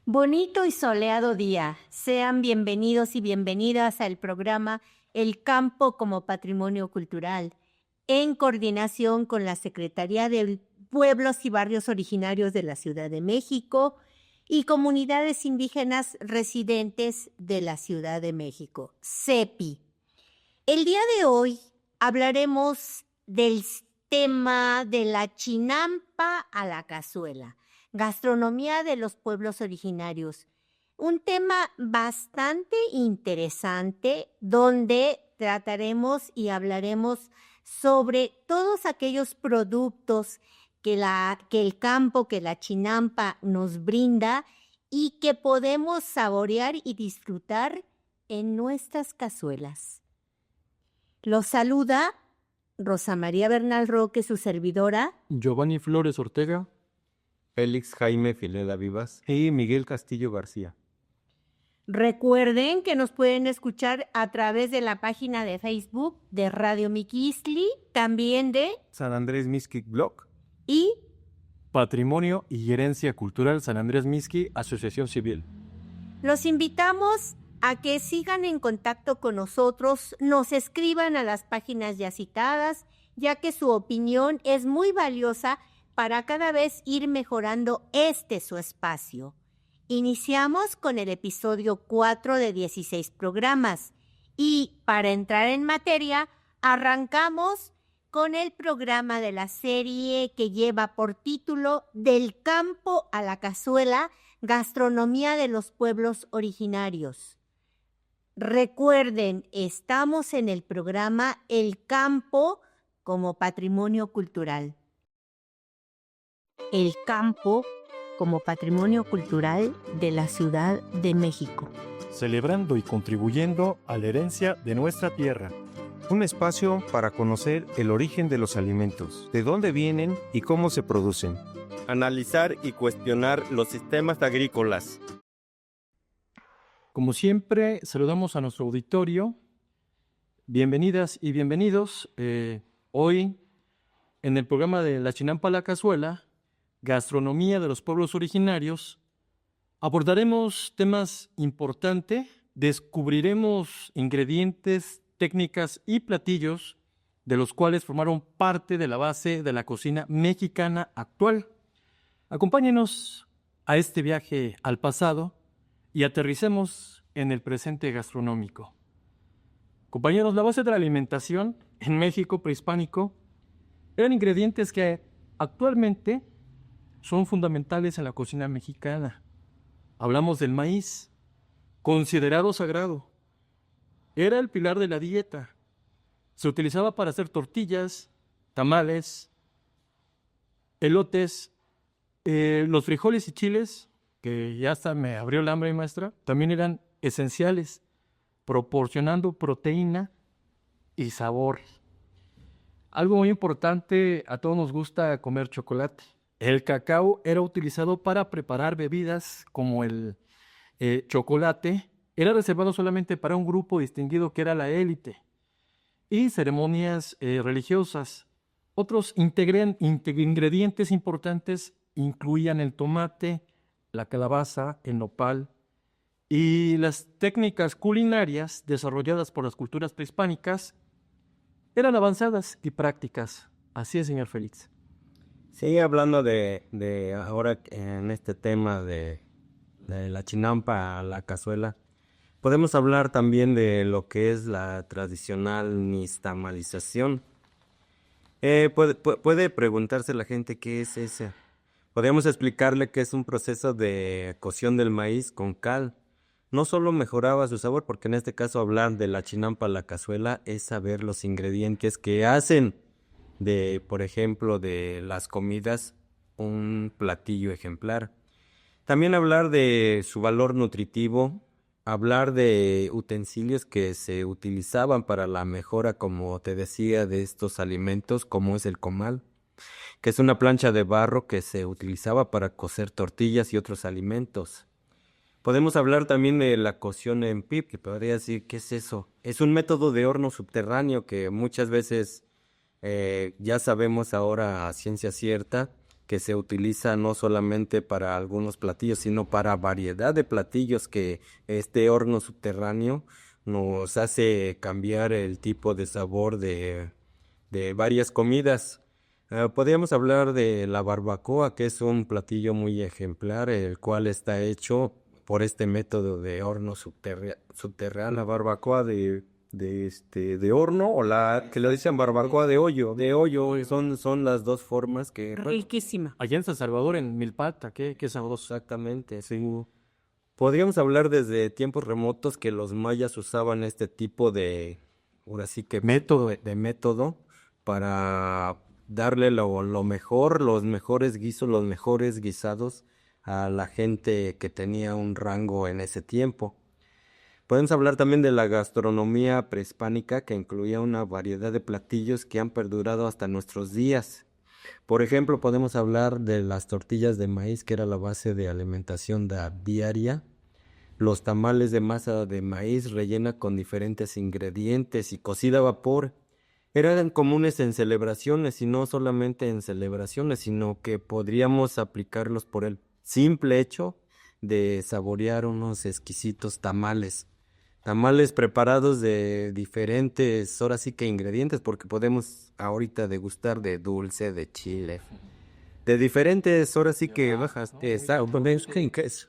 Bonito y soleado día. Sean bienvenidos y bienvenidas al programa El Campo como Patrimonio Cultural, en coordinación con la Secretaría de Pueblos y Barrios Originarios de la Ciudad de México y comunidades indígenas residentes de la Ciudad de México, CEPI. El día de hoy hablaremos del tema de la chinampa a la cazuela, gastronomía de los pueblos originarios. Un tema bastante interesante donde trataremos y hablaremos sobre todos aquellos productos que el campo, que la chinampa nos brinda y que podemos saborear y disfrutar en nuestras cazuelas. Los saluda Rosa María Bernal Roque, su servidora, Giovanni Flores Ortega, Félix Jaime Filela Vivas y Miguel Castillo García. Recuerden que nos pueden escuchar a través de la página de Facebook de Radio Miquistli, también de San Andrés Mixquic Blog y Patrimonio y Herencia Cultural San Andrés Mixqui, Asociación Civil. Los invitamos a que sigan en contacto con nosotros, nos escriban a las páginas ya citadas, ya que su opinión es muy valiosa para cada vez ir mejorando su espacio. Iniciamos con el episodio 4 de 16 programas y para entrar en materia, arrancamos con el programa de la serie que lleva por título Del campo a la cazuela, gastronomía de los pueblos originarios. Recuerden, estamos en el programa El campo como patrimonio cultural. El campo como patrimonio cultural de la Ciudad de México. Celebrando y contribuyendo a la herencia de nuestra tierra. Un espacio para conocer el origen de los alimentos, de dónde vienen y cómo se producen. Analizar y cuestionar los sistemas agrícolas. Como siempre, saludamos a nuestro auditorio. Bienvenidas y bienvenidos. Hoy, en el programa de La Chinampa a la Cazuela, gastronomía de los pueblos originarios, abordaremos temas importantes, descubriremos ingredientes, técnicas y platillos de los cuales formaron parte de la base de la cocina mexicana actual. Acompáñenos a este viaje al pasado y aterricemos en el presente gastronómico. Compañeros, la base de la alimentación en México prehispánico eran ingredientes que actualmente son fundamentales en la cocina mexicana. Hablamos del maíz, considerado sagrado. Era el pilar de la dieta. Se utilizaba para hacer tortillas, tamales, elotes, los frijoles y chiles, que ya hasta me abrió el hambre, maestra, también eran esenciales, proporcionando proteína y sabor. Algo muy importante, a todos nos gusta comer chocolate. El cacao era utilizado para preparar bebidas como el chocolate. Era reservado solamente para un grupo distinguido que era la élite. Y ceremonias religiosas. Otros ingredientes importantes incluían el tomate, la calabaza, el nopal. Y las técnicas culinarias desarrolladas por las culturas prehispánicas eran avanzadas y prácticas. Así es, señor Félix. Sí, hablando de ahora en este tema de la chinampa a la cazuela, podemos hablar también de lo que es la tradicional nixtamalización. Puede preguntarse la gente qué es esa. Podríamos explicarle que es un proceso de cocción del maíz con cal. No solo mejoraba su sabor, porque en este caso hablar de la chinampa a la cazuela es saber los ingredientes que hacen de, por ejemplo, de las comidas, un platillo ejemplar. También hablar de su valor nutritivo, hablar de utensilios que se utilizaban para la mejora, como te decía, de estos alimentos, como es el comal, que es una plancha de barro que se utilizaba para cocer tortillas y otros alimentos. Podemos hablar también de la cocción en pip, que podría decir, ¿qué es eso? Es un método de horno subterráneo que muchas veces ya sabemos ahora a ciencia cierta que se utiliza no solamente para algunos platillos, sino para variedad de platillos que este horno subterráneo nos hace cambiar el tipo de sabor de varias comidas. Podríamos hablar de la barbacoa, que es un platillo muy ejemplar, el cual está hecho por este método de horno subterráneo. La barbacoa de horno, o la que le dicen barbacoa de hoyo, son las dos formas que... Riquísima. Allá en San Salvador, en Milpalta, qué sabroso. Exactamente, sí. Podríamos hablar desde tiempos remotos que los mayas usaban este tipo ahora sí que método para darle lo mejor, los mejores guisos, los mejores guisados a la gente que tenía un rango en ese tiempo. Podemos hablar también de la gastronomía prehispánica, que incluía una variedad de platillos que han perdurado hasta nuestros días. Por ejemplo, podemos hablar de las tortillas de maíz, que era la base de alimentación diaria, los tamales de masa de maíz rellena con diferentes ingredientes y cocida a vapor. Eran comunes en celebraciones, y no solamente en celebraciones, sino que podríamos aplicarlos por el simple hecho de saborear unos exquisitos tamales. Tamales preparados de diferentes, ahora sí que ingredientes, porque podemos ahorita degustar de dulce, de chile, de diferentes, ahora sí que bajas,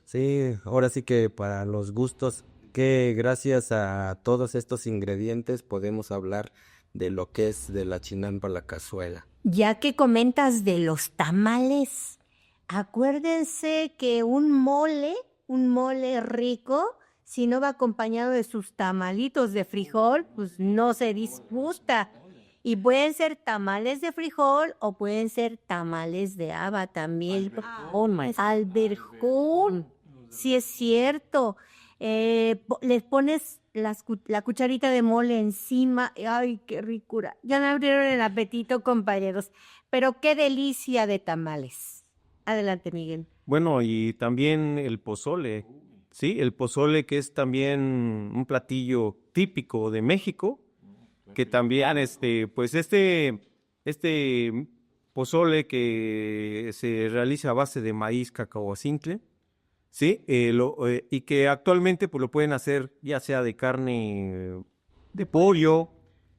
sí, ahora sí que para los gustos, que gracias a todos estos ingredientes podemos hablar de lo que es de la chinampa a la cazuela. Ya que comentas de los tamales, acuérdense que un mole rico, si no va acompañado de sus tamalitos de frijol, pues no se disgusta. Y pueden ser tamales de frijol o pueden ser tamales de haba también. Alberjón, sí es cierto. Les pones la cucharita de mole encima. ¡Ay, qué ricura! Ya me abrieron el apetito, compañeros. Pero qué delicia de tamales. Adelante, Miguel. Bueno, y también el pozole, ¿sí? El pozole, que es también un platillo típico de México, que también, pues este pozole que se realiza a base de maíz cacahuacintle, ¿sí? Y que actualmente pues lo pueden hacer ya sea de carne de pollo,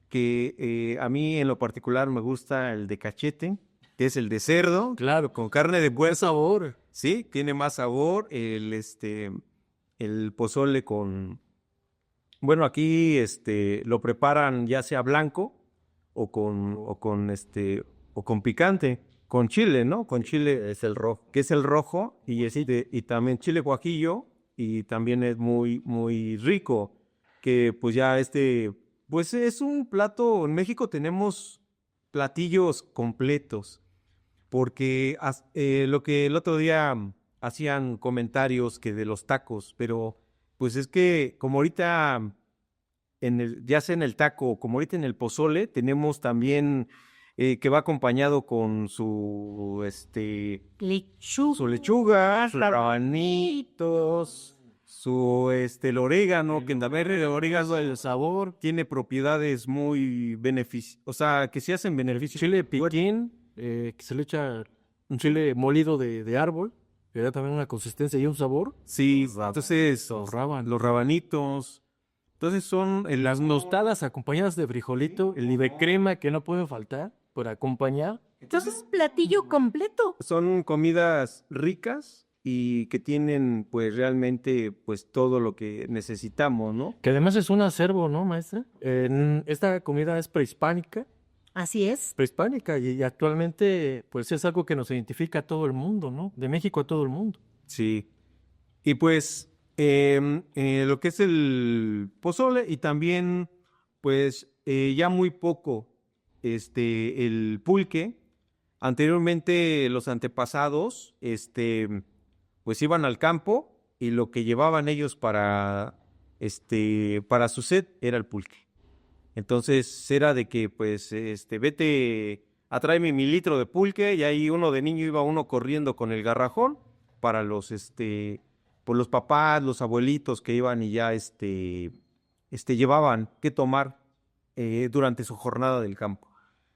que a mí en lo particular me gusta el de cachete, que es el de cerdo, claro, con carne de buen sabor, ¿sí? Tiene más sabor, el pozole con... Bueno, aquí lo preparan ya sea blanco o con picante, con chile, ¿no? Con chile Es el rojo. que es el rojo, y también chile guajillo, y también es muy muy rico, que pues ya pues es un plato. En México tenemos platillos completos, porque lo que el otro día hacían comentarios que de los tacos, pero pues es que como ahorita ya sea en el taco, como ahorita en el pozole, tenemos también que va acompañado con su lechuga, sus rabanitos, el orégano, que también el orégano, el sabor, tiene propiedades muy o sea, que se hacen beneficios. Chile piquín, que se le echa un chile molido de árbol, que da también una consistencia y un sabor. Sí, entonces Los los rabanitos. Entonces son las tostadas acompañadas de frijolito, el nivel crema que no puede faltar para acompañar. Entonces, platillo completo. son comidas ricas y que tienen pues realmente pues todo lo que necesitamos, ¿no? Que además es un acervo, ¿no, maestra? Esta comida es prehispánica Así es. y actualmente pues es algo que nos identifica a todo el mundo, ¿no? De México a todo el mundo. Sí. Y pues lo que es el pozole, y también pues ya muy poco el pulque. Anteriormente los antepasados pues iban al campo, y lo que llevaban ellos para su sed era el pulque. Entonces era de que pues vete a tráeme mi litro de pulque, y ahí uno de niño iba uno corriendo con el garrafón para pues los papás, los abuelitos que iban, y ya llevaban que tomar durante su jornada del campo.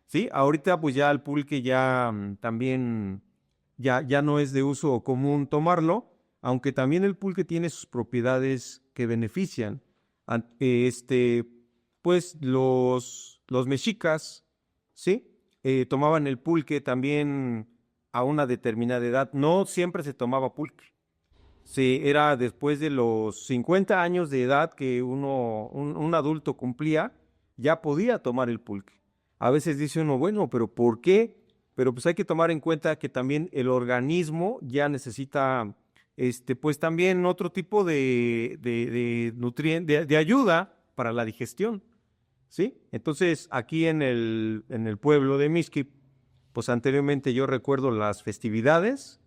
Sí, ahorita pues ya el pulque ya también ya no es de uso común tomarlo, aunque también el pulque tiene sus propiedades que benefician. Pues los mexicas, ¿sí? Tomaban el pulque también a una determinada edad. No siempre se tomaba pulque. Sí, era después de los 50 años de edad que un adulto cumplía, ya podía tomar el pulque. A veces dice uno, bueno, pero ¿por qué? Pero pues hay que tomar en cuenta que también el organismo ya necesita, pues también otro tipo de nutriente, de ayuda para la digestión, ¿sí? Entonces, aquí en el pueblo de Mixquic, pues anteriormente yo recuerdo las festividades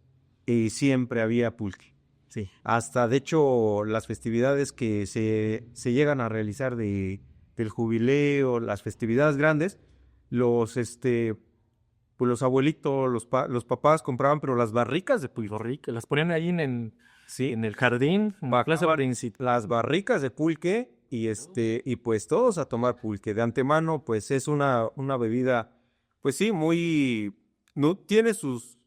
y siempre había pulque. Sí. Hasta, de hecho, las festividades que se llegan a realizar del jubileo, las festividades grandes, pues los abuelitos, los papás compraban, pero las barricas de pulque. Rico. Las ponían ahí Sí. en el jardín, en la plaza principal. Las barricas de pulque y pues todos a tomar pulque. De antemano, pues es una bebida, pues sí, tiene sus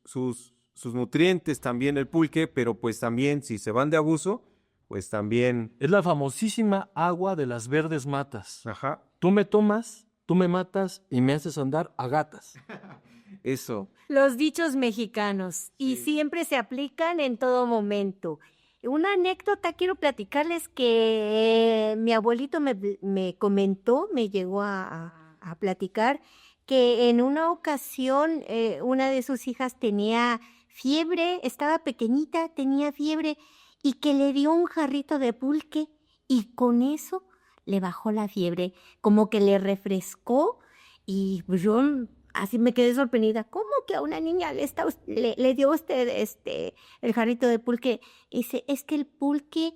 nutrientes también el pulque, pero pues también si se van de abuso, pues también... Es la famosísima agua de las verdes matas. Ajá, Tú me tomas, tú me matas y me haces andar a gatas. eso. Los dichos mexicanos y siempre se aplican en todo momento. Una anécdota quiero platicarles que mi abuelito me comentó, me llegó a platicar que en una ocasión una de sus hijas tenía fiebre, estaba pequeñita, tenía fiebre y que le dio un jarrito de pulque y con eso le bajó la fiebre, como que le refrescó y pues yo así me quedé sorprendida. ¿Cómo que a una niña le dio usted el jarrito de pulque? Dice, es que el pulque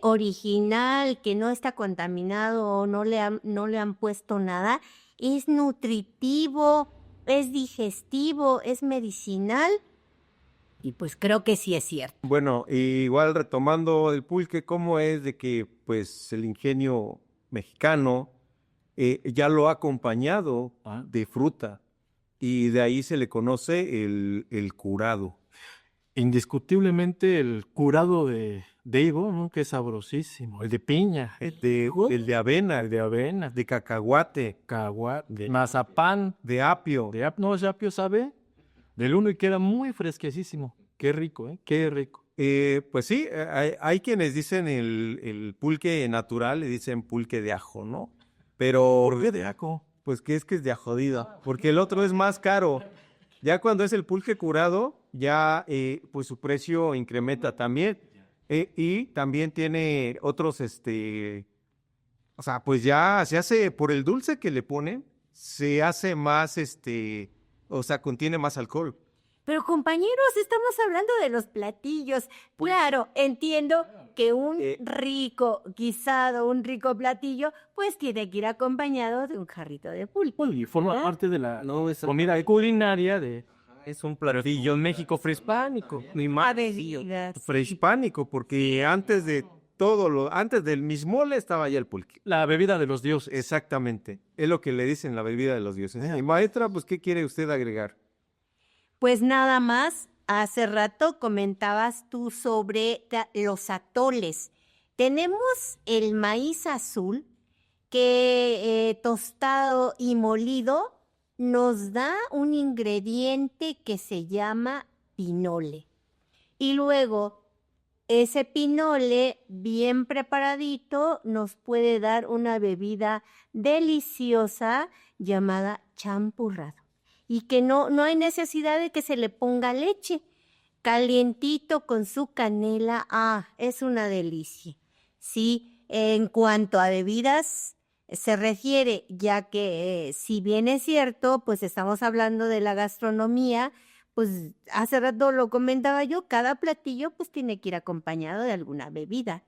original que no está contaminado o no le han puesto nada, es nutritivo, es digestivo, es medicinal. Y pues creo que sí es cierto. Bueno, igual retomando el pulque, ¿cómo es de que pues el ingenio mexicano ya lo ha acompañado de fruta y de ahí se le conoce el curado? Indiscutiblemente el curado de higo, ¿no? Que es sabrosísimo. El de piña, El de avena, el de avena, de cacahuate, de mazapán, de apio. no, ese apio sabe del uno y queda muy fresquecísimo. Qué rico, ¿eh? Qué rico. Pues sí, hay quienes dicen el pulque natural, le dicen pulque de ajo, ¿no? Pero... ¿Por qué de ajo? Pues que es de ajodida, porque el otro es más caro. Ya cuando es el pulque curado, ya pues su precio incrementa también. Y también tiene otros, o sea, pues ya se hace, por el dulce que le ponen, se hace más, o sea, contiene más alcohol. Pero compañeros, estamos hablando de los platillos. Claro, entiendo que un rico guisado, un rico platillo, pues tiene que ir acompañado de un jarrito de pulque. Y forma ¿Ah? parte de la No, es comida culinaria de un platillo México prehispánico. Ni más Digas. prehispánico, porque antes de antes del mismole estaba ya el pulque. La bebida de los dioses. Exactamente, es lo que le dicen la bebida de los dioses. Y maestra, pues, ¿qué quiere usted agregar? Pues nada más, hace rato comentabas tú sobre los atoles. Tenemos el maíz azul que tostado y molido nos da un ingrediente que se llama pinole. Y luego ese pinole bien preparadito nos puede dar una bebida deliciosa llamada champurrado. Y que no hay necesidad de que se le ponga leche. Calientito con su canela, es una delicia. Sí, en cuanto a bebidas se refiere, ya que si bien es cierto, pues estamos hablando de la gastronomía, pues hace rato lo comentaba yo, cada platillo pues tiene que ir acompañado de alguna bebida.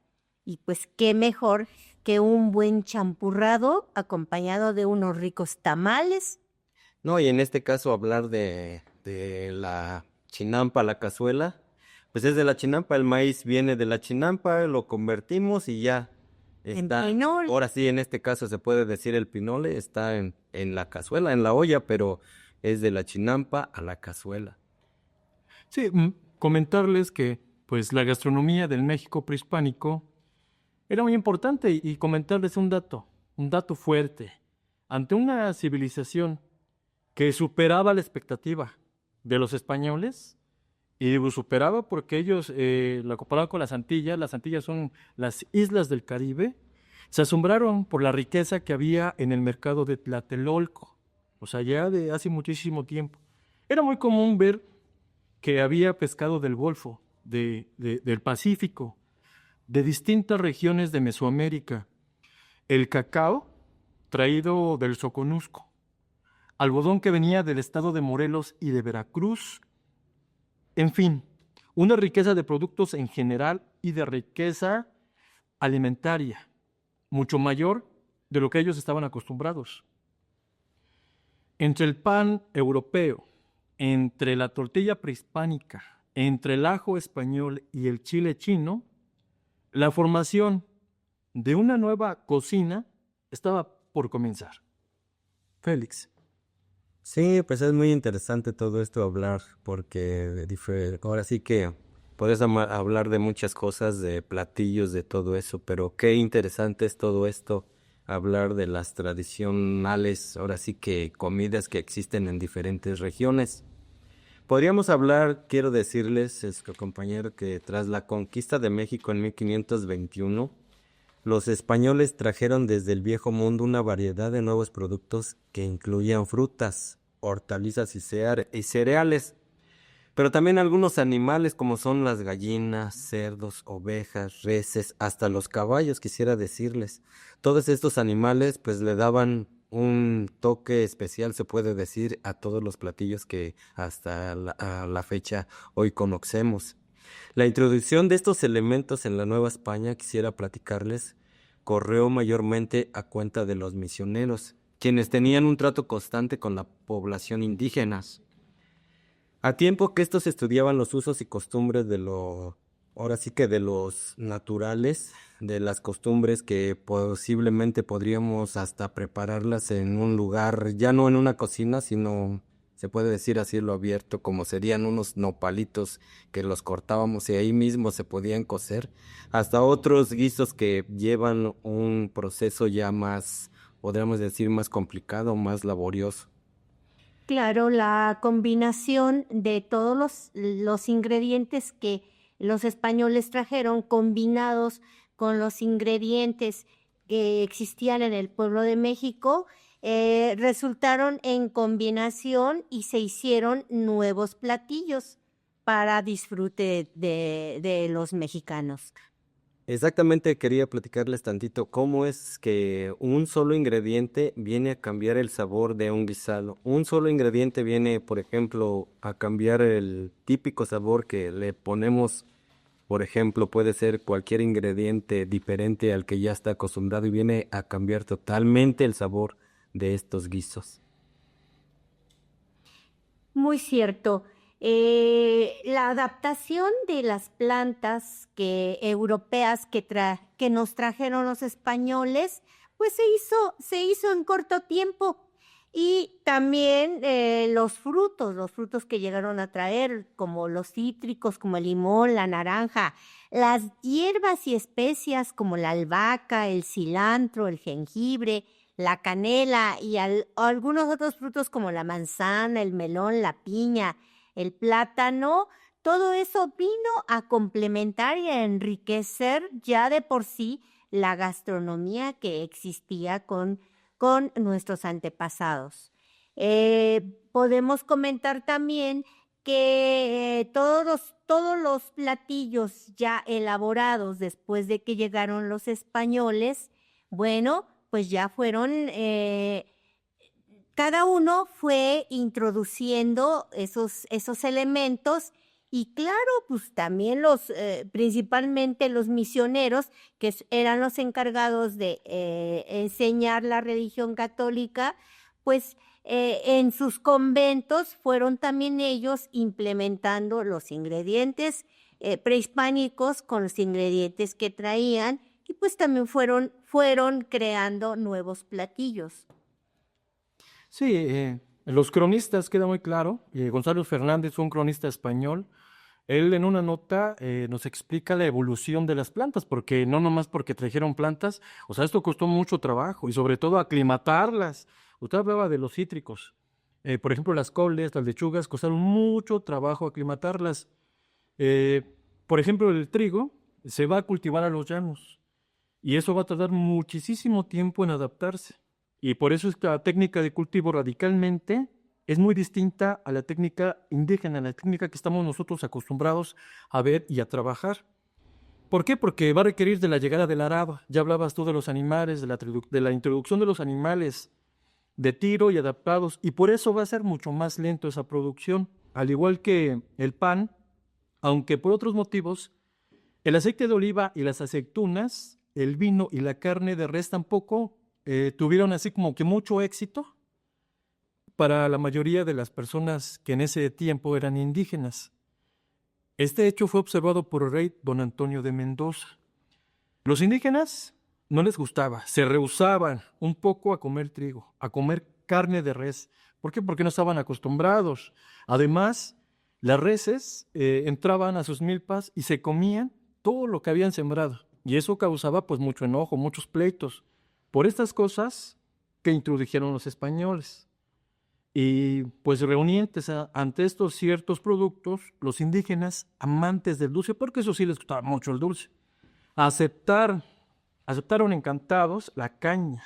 Y pues qué mejor que un buen champurrado acompañado de unos ricos tamales. No, y en este caso hablar de la chinampa, la cazuela, pues es de la chinampa, el maíz viene de la chinampa, lo convertimos y ya está. En pinole. Ahora sí, en este caso se puede decir el pinole, está en la cazuela, en la olla, pero es de la chinampa a la cazuela. Sí, comentarles que pues la gastronomía del México prehispánico era muy importante y comentarles un dato fuerte. Ante una civilización que superaba la expectativa de los españoles, y digo superaba porque ellos la comparaban con las Antillas son las islas del Caribe, se asombraron por la riqueza que había en el mercado de Tlatelolco, o sea, ya de hace muchísimo tiempo. Era muy común ver que había pescado del Golfo, del Pacífico, de distintas regiones de Mesoamérica, el cacao traído del Soconusco, algodón que venía del estado de Morelos y de Veracruz, en fin, una riqueza de productos en general y de riqueza alimentaria, mucho mayor de lo que ellos estaban acostumbrados. Entre el pan europeo, entre la tortilla prehispánica, entre el ajo español y el chile chino, la formación de una nueva cocina estaba por comenzar. Félix. Sí, pues es muy interesante todo esto hablar, porque ahora sí que puedes hablar de muchas cosas, de platillos, de todo eso, pero qué interesante es todo esto, hablar de las tradicionales, ahora sí que comidas que existen en diferentes regiones. Podríamos hablar, quiero decirles, compañero, que tras la conquista de México en 1521, los españoles trajeron desde el Viejo Mundo una variedad de nuevos productos que incluían frutas, hortalizas y cereales, pero también algunos animales como son las gallinas, cerdos, ovejas, reses, hasta los caballos, quisiera decirles. Todos estos animales pues le daban un toque especial, se puede decir, a todos los platillos que hasta a la fecha hoy conocemos. La introducción de estos elementos en la Nueva España, quisiera platicarles, corrió mayormente a cuenta de los misioneros, quienes tenían un trato constante con la población indígenas. A tiempo que estos estudiaban los usos y costumbres ahora sí que de los naturales, de las costumbres que posiblemente podríamos hasta prepararlas en un lugar, ya no en una cocina, sino se puede decir a cielo abierto, como serían unos nopalitos que los cortábamos y ahí mismo se podían cocer, hasta otros guisos que llevan un proceso ya más, podríamos decir, más complicado, más laborioso. Claro, la combinación de todos los ingredientes que los españoles trajeron, combinados con los ingredientes que existían en el pueblo de México, resultaron en combinación y se hicieron nuevos platillos para disfrute de los mexicanos. Exactamente, quería platicarles tantito cómo es que un solo ingrediente viene a cambiar el sabor de un guisado. Un solo ingrediente viene, por ejemplo, a cambiar el típico sabor que le ponemos. Por ejemplo, puede ser cualquier ingrediente diferente al que ya está acostumbrado y viene a cambiar totalmente el sabor de estos guisos. Muy cierto. La adaptación de las plantas europeas que nos trajeron los españoles, pues se hizo en corto tiempo. Y también los frutos que llegaron a traer, como los cítricos, como el limón, la naranja, las hierbas y especias como la albahaca, el cilantro, el jengibre, la canela y algunos otros frutos como la manzana, el melón, la piña, el plátano, todo eso vino a complementar y a enriquecer ya de por sí la gastronomía que existía con nuestros antepasados. Podemos comentar también que todos los platillos ya elaborados después de que llegaron los españoles, bueno, pues ya fueron, cada uno fue introduciendo esos elementos y claro, pues también principalmente los misioneros, que eran los encargados de enseñar la religión católica, pues en sus conventos fueron también ellos implementando los ingredientes prehispánicos con los ingredientes que traían y pues también fueron creando nuevos platillos. Sí, en los cronistas queda muy claro. Gonzalo Fernández fue un cronista español, Él en una nota nos explica la evolución de las plantas, porque no nomás porque trajeron plantas, o sea, esto costó mucho trabajo y sobre todo aclimatarlas. Usted hablaba de los cítricos. Por ejemplo, las coles, las lechugas, costaron mucho trabajo aclimatarlas. Eh, por ejemplo, el trigo se va a cultivar a los llanos y eso va a tardar muchísimo tiempo en adaptarse. Y por eso esta técnica de cultivo radicalmente es muy distinta a la técnica indígena, a la técnica que estamos nosotros acostumbrados a ver y a trabajar. ¿Por qué? Porque va a requerir de la llegada del arado. Ya hablabas tú de los animales, de la introducción de los animales de tiro y adaptados, y por eso va a ser mucho más lento esa producción. Al igual que el pan, aunque por otros motivos, el aceite de oliva y las aceitunas, el vino y la carne de res tampoco tuvieron así como que mucho éxito para la mayoría de las personas que en ese tiempo eran indígenas. Este hecho fue observado por el rey don Antonio de Mendoza. Los indígenas no les gustaba, se rehusaban un poco a comer trigo, a comer carne de res. ¿Por qué? Porque no estaban acostumbrados. Además, las reses entraban a sus milpas y se comían todo lo que habían sembrado. Y eso causaba pues mucho enojo, muchos pleitos. Por estas cosas que introdujeron los españoles. Y pues reunientes ante estos ciertos productos, los indígenas, amantes del dulce, porque eso sí les gustaba mucho el dulce, aceptaron encantados la caña,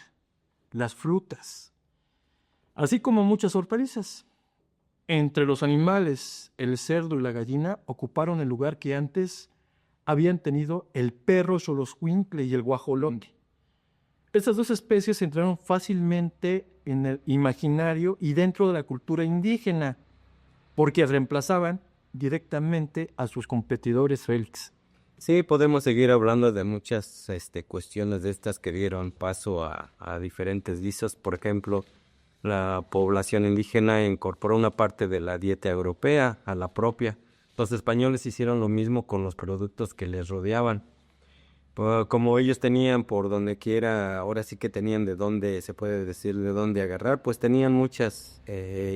las frutas, así como muchas hortalizas. Entre los animales, el cerdo y la gallina ocuparon el lugar que antes habían tenido el perro xoloscuincle y el guajolote. Estas dos especies entraron fácilmente en el imaginario y dentro de la cultura indígena, porque reemplazaban directamente a sus competidores Félix. Sí, podemos seguir hablando de muchas cuestiones de estas que dieron paso a diferentes guisos. Por ejemplo, la población indígena incorporó una parte de la dieta europea a la propia. Los españoles hicieron lo mismo con los productos que les rodeaban. Como ellos tenían por donde quiera, ahora sí que tenían de dónde, se puede decir, de dónde agarrar, pues tenían muchos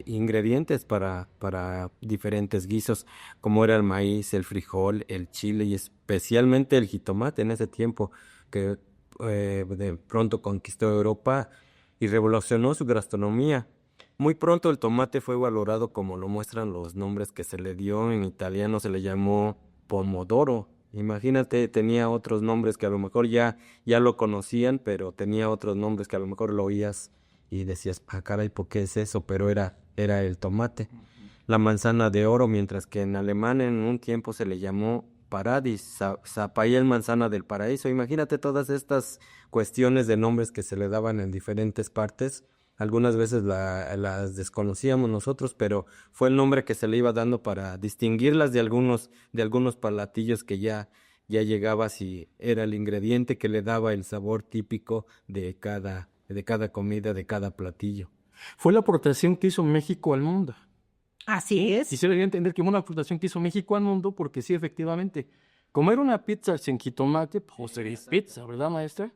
ingredientes para diferentes guisos, como era el maíz, el frijol, el chile y especialmente el jitomate en ese tiempo, que de pronto conquistó Europa y revolucionó su gastronomía. Muy pronto el tomate fue valorado como lo muestran los nombres que se le dio. En italiano se le llamó pomodoro. Imagínate, tenía otros nombres que a lo mejor ya lo conocían, pero tenía otros nombres que a lo mejor lo oías y decías, ah, caray, ¿por qué es eso? Pero era el tomate. La manzana de oro, mientras que en alemán en un tiempo se le llamó Paradis, Zapayel, manzana del paraíso. Imagínate todas estas cuestiones de nombres que se le daban en diferentes partes. Algunas veces las desconocíamos nosotros, pero fue el nombre que se le iba dando para distinguirlas de algunos platillos que ya llegabas y era el ingrediente que le daba el sabor típico de cada comida, de cada platillo. Fue la aportación que hizo México al mundo. Así es. Y se debería entender que fue una aportación que hizo México al mundo porque sí, efectivamente, comer una pizza sin jitomate, pues sería pizza, ¿verdad, maestra?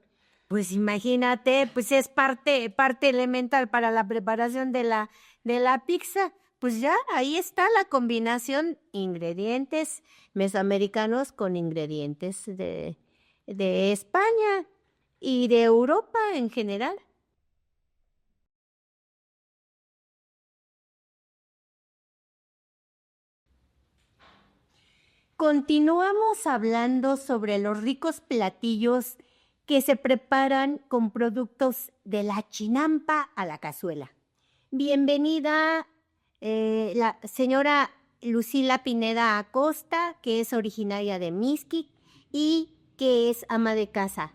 Pues imagínate, pues es parte elemental para la preparación de la pizza. Pues ya ahí está la combinación ingredientes mesoamericanos con ingredientes de España y de Europa en general. Continuamos hablando sobre los ricos platillos que se preparan con productos de la chinampa a la cazuela. Bienvenida la señora Lucila Pineda Acosta, que es originaria de Mixquic y que es ama de casa.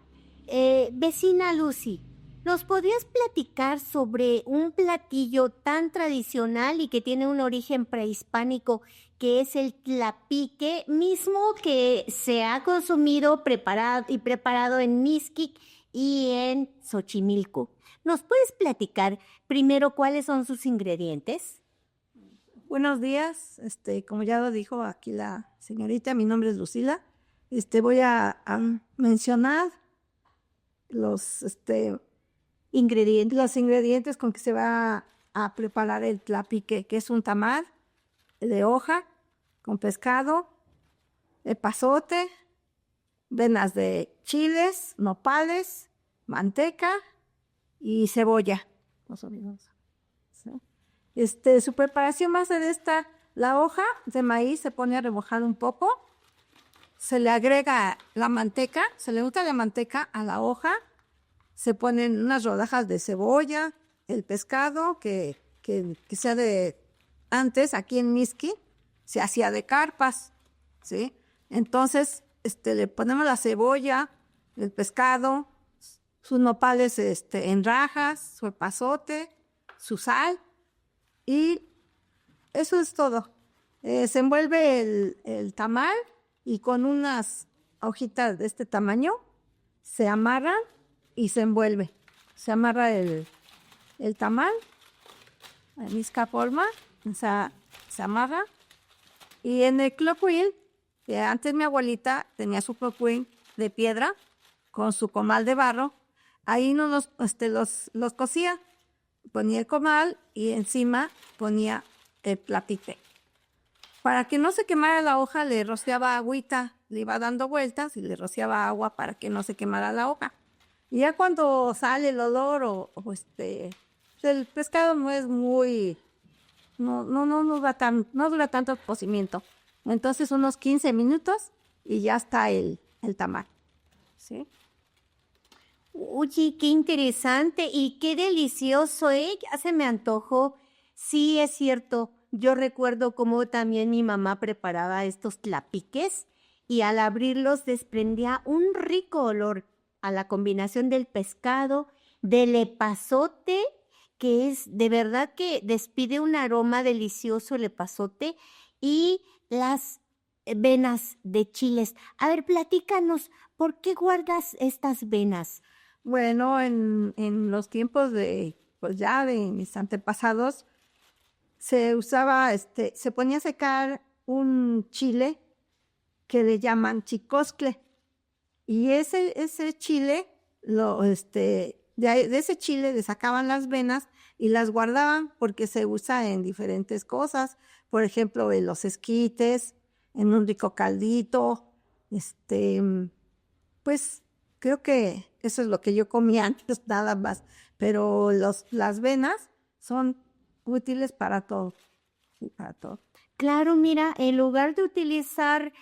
Vecina Lucy, ¿nos podrías platicar sobre un platillo tan tradicional y que tiene un origen prehispánico que es el tlapique, mismo que se ha consumido preparado en Mixquic y en Xochimilco? ¿Nos puedes platicar primero cuáles son sus ingredientes? Buenos días, como ya lo dijo aquí la señorita, mi nombre es Lucila. Voy a mencionar los ingredientes con que se va a preparar el tlapique, que es un tamal de hoja con pescado, epazote, venas de chiles, nopales, manteca y cebolla. Más o menos. ¿Sí? Su preparación va a ser esta: la hoja de maíz se pone a remojar un poco, se le agrega la manteca, se le unta la manteca a la hoja, se ponen unas rodajas de cebolla, el pescado que sea de antes, aquí en Mixqui, se hacía de carpas, ¿sí? Entonces, le ponemos la cebolla, el pescado, sus nopales en rajas, su epazote, su sal, y eso es todo. Se envuelve el tamal y con unas hojitas de este tamaño se amarran y se envuelve. Se amarra el tamal en esta forma, o sea, se amarra. Y en el clocuil, que antes mi abuelita tenía su clocuil de piedra con su comal de barro, ahí nos los cocía. Ponía el comal y encima ponía el platite. Para que no se quemara la hoja, le rociaba agüita, le iba dando vueltas y le rociaba agua para que no se quemara la hoja. Y ya cuando sale el olor el pescado no es muy, no dura tanto cocimiento. Entonces unos 15 minutos y ya está el tamal. ¿Sí? Oye, qué interesante y qué delicioso, ¿eh? Ya se me antojó. Sí, es cierto. Yo recuerdo cómo también mi mamá preparaba estos tlapiques y al abrirlos desprendía un rico olor a la combinación del pescado, del epazote, que es de verdad que despide un aroma delicioso el epazote, y las venas de chiles. A ver, platícanos, ¿por qué guardas estas venas? Bueno, en los tiempos de mis antepasados, se usaba, se ponía a secar un chile que le llaman chicoscle. Y ese chile, de ese chile le sacaban las venas y las guardaban porque se usa en diferentes cosas. Por ejemplo, en los esquites, en un rico caldito. Pues creo que eso es lo que yo comía antes, nada más. Pero las venas son útiles para todo. Sí, para todo. Claro, mira, en lugar de utilizar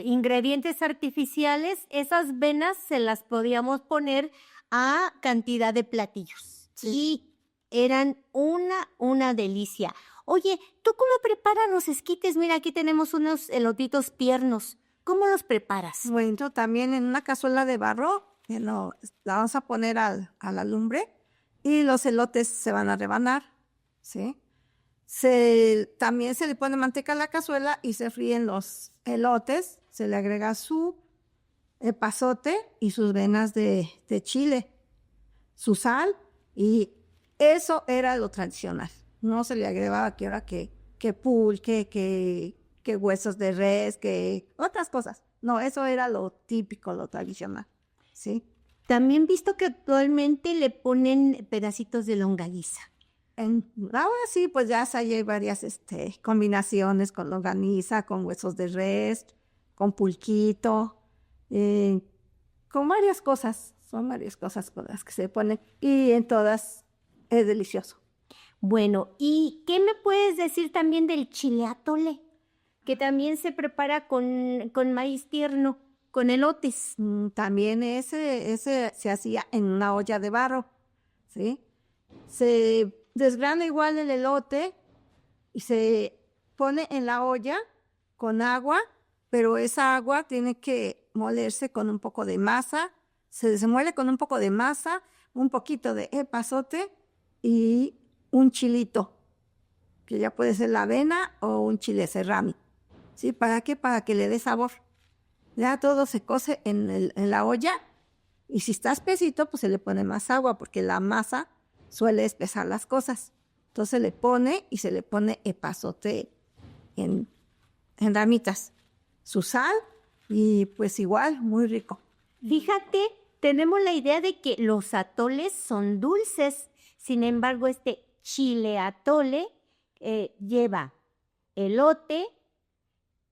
ingredientes artificiales, esas venas se las podíamos poner a cantidad de platillos. Sí. Y eran una delicia. Oye, ¿tú cómo preparas los esquites? Mira, aquí tenemos unos elotitos tiernos. ¿Cómo los preparas? Bueno, también en una cazuela de barro, la vamos a poner a la lumbre y los elotes se van a rebanar, ¿sí? También se le pone manteca a la cazuela y se fríen los elotes, se le agrega su epazote y sus venas de chile, su sal, y eso era lo tradicional. No se le agregaba que pulque, que huesos de res, que otras cosas. No, eso era lo típico, lo tradicional, ¿sí? También visto que actualmente le ponen pedacitos de longaniza. Ahora sí, pues ya hay varias combinaciones con longaniza, con huesos de res, con pulquito, con varias cosas. Son varias cosas con las que se ponen y en todas es delicioso. Bueno, ¿y qué me puedes decir también del chile atole? Que también se prepara con maíz tierno, con elotes. También ese se hacía en una olla de barro, ¿sí? Se desgrana igual el elote y se pone en la olla con agua, pero esa agua tiene que molerse con un poco de masa. Se muele con un poco de masa, un poquito de epazote y un chilito, que ya puede ser la avena o un chile serrano. ¿Sí? ¿Para qué? Para que le dé sabor. Ya todo se cose en la olla y si está espesito, pues se le pone más agua porque la masa suele espesar las cosas. Entonces le pone y se le pone epazote en ramitas, su sal y pues igual, muy rico. Fíjate, tenemos la idea de que los atoles son dulces. Sin embargo, este chile atole lleva elote,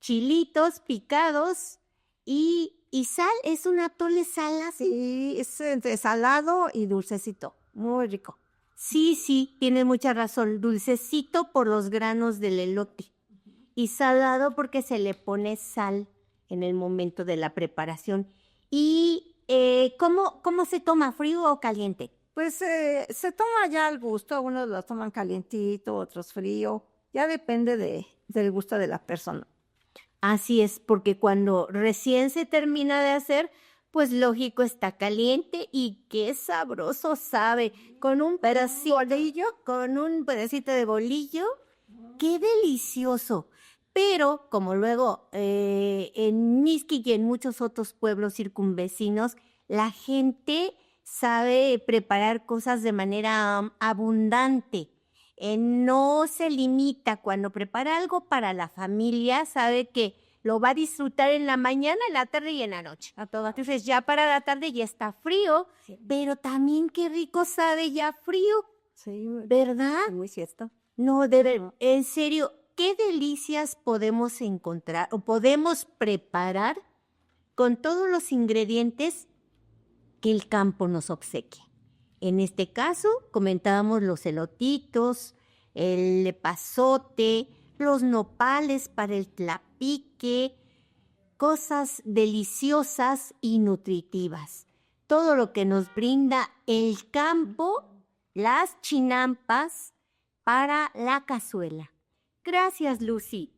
chilitos picados y sal. Es un atole salado. Sí, es entre salado y dulcecito. Muy rico. Sí, tienes mucha razón. Dulcecito por los granos del elote y salado porque se le pone sal en el momento de la preparación. ¿Y cómo se toma, frío o caliente? Pues se toma ya al gusto. Unos lo toman calientito, otros frío. Ya depende del gusto de la persona. Así es, porque cuando recién se termina de hacer, pues lógico está caliente y qué sabroso sabe. Con un pedacito de bolillo, qué delicioso. Pero como luego en Mixquic y en muchos otros pueblos circunvecinos, la gente sabe preparar cosas de manera abundante. No se limita cuando prepara algo para la familia, sabe que lo va a disfrutar en la mañana, en la tarde y en la noche. Entonces ya para la tarde ya está frío, pero también qué rico sabe ya frío, Sí, ¿verdad? muy cierto. No, en serio, qué delicias podemos encontrar o podemos preparar con todos los ingredientes que el campo nos obsequia. En este caso, comentábamos los elotitos, el epazote, los nopales para el tlapique, cosas deliciosas y nutritivas. Todo lo que nos brinda el campo, las chinampas para la cazuela. Gracias, Lucy.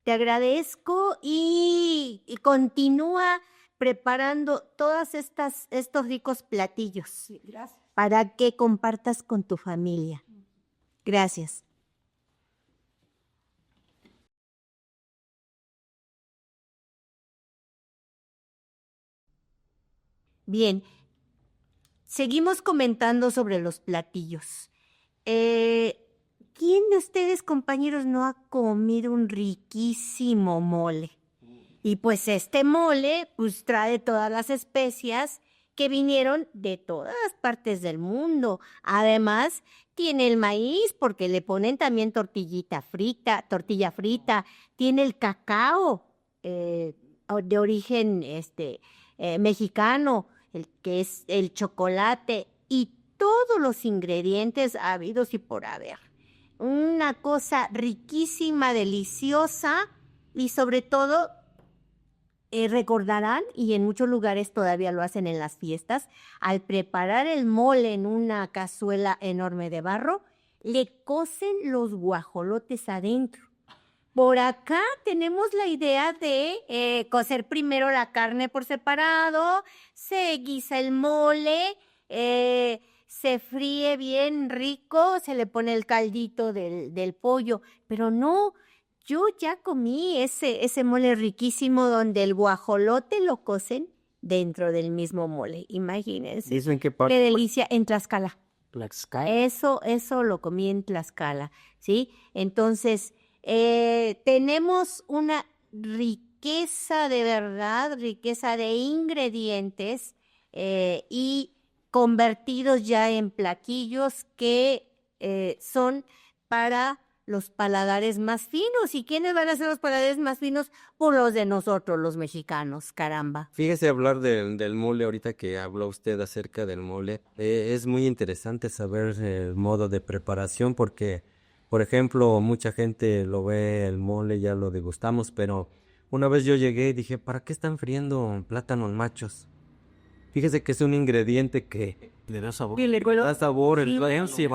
Te agradezco y continúa preparando todos estos ricos platillos. Sí, gracias. Para que compartas con tu familia. Gracias. Bien, seguimos comentando sobre los platillos. ¿Quién de ustedes, compañeros, no ha comido un riquísimo mole? Y pues este mole pues trae todas las especias que vinieron de todas partes del mundo. Además, tiene el maíz porque le ponen también tortilla frita, tiene el cacao de origen mexicano, el que es el chocolate y todos los ingredientes habidos y por haber. Una cosa riquísima, deliciosa y sobre todo recordarán, y en muchos lugares todavía lo hacen en las fiestas, al preparar el mole en una cazuela enorme de barro, le cocen los guajolotes adentro. Por acá tenemos la idea de cocer primero la carne por separado, se guisa el mole, se fríe bien rico, se le pone el caldito del pollo, pero no. Yo ya comí ese mole riquísimo donde el guajolote lo cocen dentro del mismo mole. Imagínense. ¿Eso en qué parte? Qué delicia en Tlaxcala. Tlaxcala. Eso lo comí en Tlaxcala, ¿sí? Entonces, tenemos una riqueza de verdad, riqueza de ingredientes y convertidos ya en platillos que son para los paladares más finos. ¿Y quiénes van a ser los paladares más finos? Por los de nosotros, los mexicanos, caramba. Fíjese hablar del mole ahorita que habló usted acerca del mole. Es muy interesante saber el modo de preparación porque, por ejemplo, mucha gente lo ve el mole, ya lo degustamos, pero una vez yo llegué y dije, ¿para qué están friendo plátanos machos? Fíjese que es un ingrediente que Le da sabor. da sabor, Sí,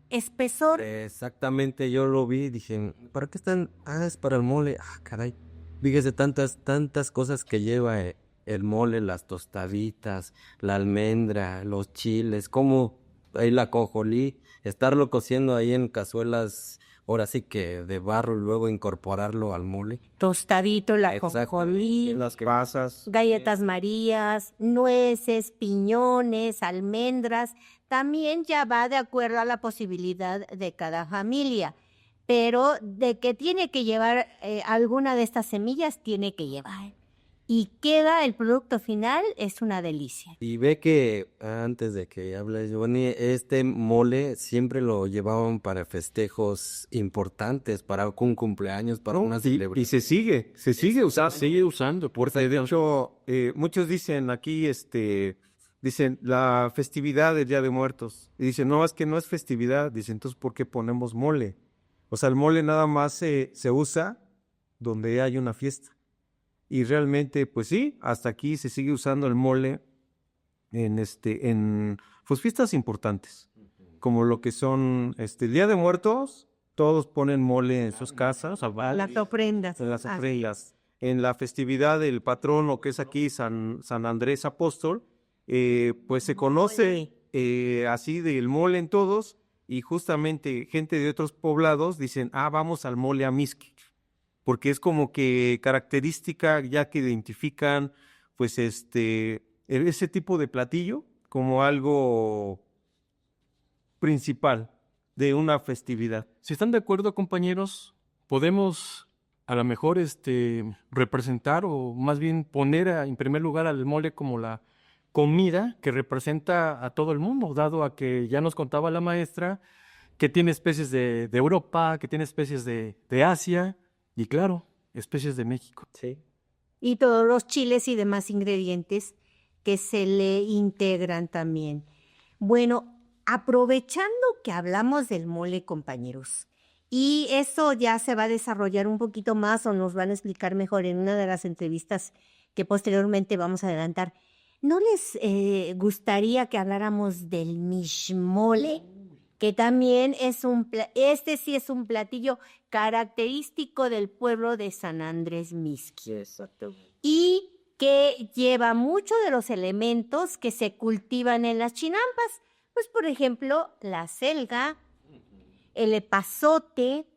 espesor. Exactamente, yo lo vi y dije, ¿para qué están? Ah, es para el mole. Ah, caray. Fíjese tantas cosas que lleva el mole, las tostaditas, la almendra, los chiles, como ahí la ajonjolí, estarlo cociendo ahí en cazuelas, ahora sí que de barro y luego incorporarlo al mole. Tostadito, la Exacto. ajonjolí, Las pasas. galletas marías, nueces, piñones, almendras. También ya va de acuerdo a la posibilidad de cada familia. Pero de que tiene que llevar alguna de estas semillas, tiene que llevar. y queda el producto final, es una delicia. Y ve que antes de que hables, Giovanni, este mole siempre lo llevaban para festejos importantes, para un cumpleaños, para una Y celebración. se sigue usando. Sigue usando, por De hecho, muchos dicen aquí, dicen la festividad del Día de Muertos. Y dicen, no, es que no es festividad. Dicen, entonces, ¿por qué ponemos mole? O sea, el mole nada más se usa donde hay una fiesta. Y realmente, pues sí, hasta aquí se sigue usando el mole en pues, fiestas importantes, como lo que son el Día de Muertos, todos ponen mole en sus casas, Las ofrendas. en las Ah, ofrendas. En la festividad del patrono, que es aquí San Andrés Apóstol, pues se conoce así del mole en todos, y justamente gente de otros poblados dicen, vamos al mole Amizqui, porque es como que característica ya que identifican pues ese tipo de platillo como algo principal de una festividad. Si están de acuerdo, compañeros, podemos a lo mejor representar o más bien poner en primer lugar al mole como la comida que representa a todo el mundo, dado a que ya nos contaba la maestra que tiene especies de Europa, que tiene especies de Asia y claro, especies de México. Sí. y todos los chiles y demás ingredientes que se le integran también. Bueno, aprovechando que hablamos del mole, compañeros, y eso ya se va a desarrollar un poquito más o nos van a explicar mejor en una de las entrevistas que posteriormente vamos a adelantar, ¿no les gustaría que habláramos del mishmole? Que también es este sí es un platillo característico del pueblo de San Andrés Mixqui. Exacto. Y que lleva muchos de los elementos que se cultivan en las chinampas. Pues, por ejemplo, la selga, el epazote,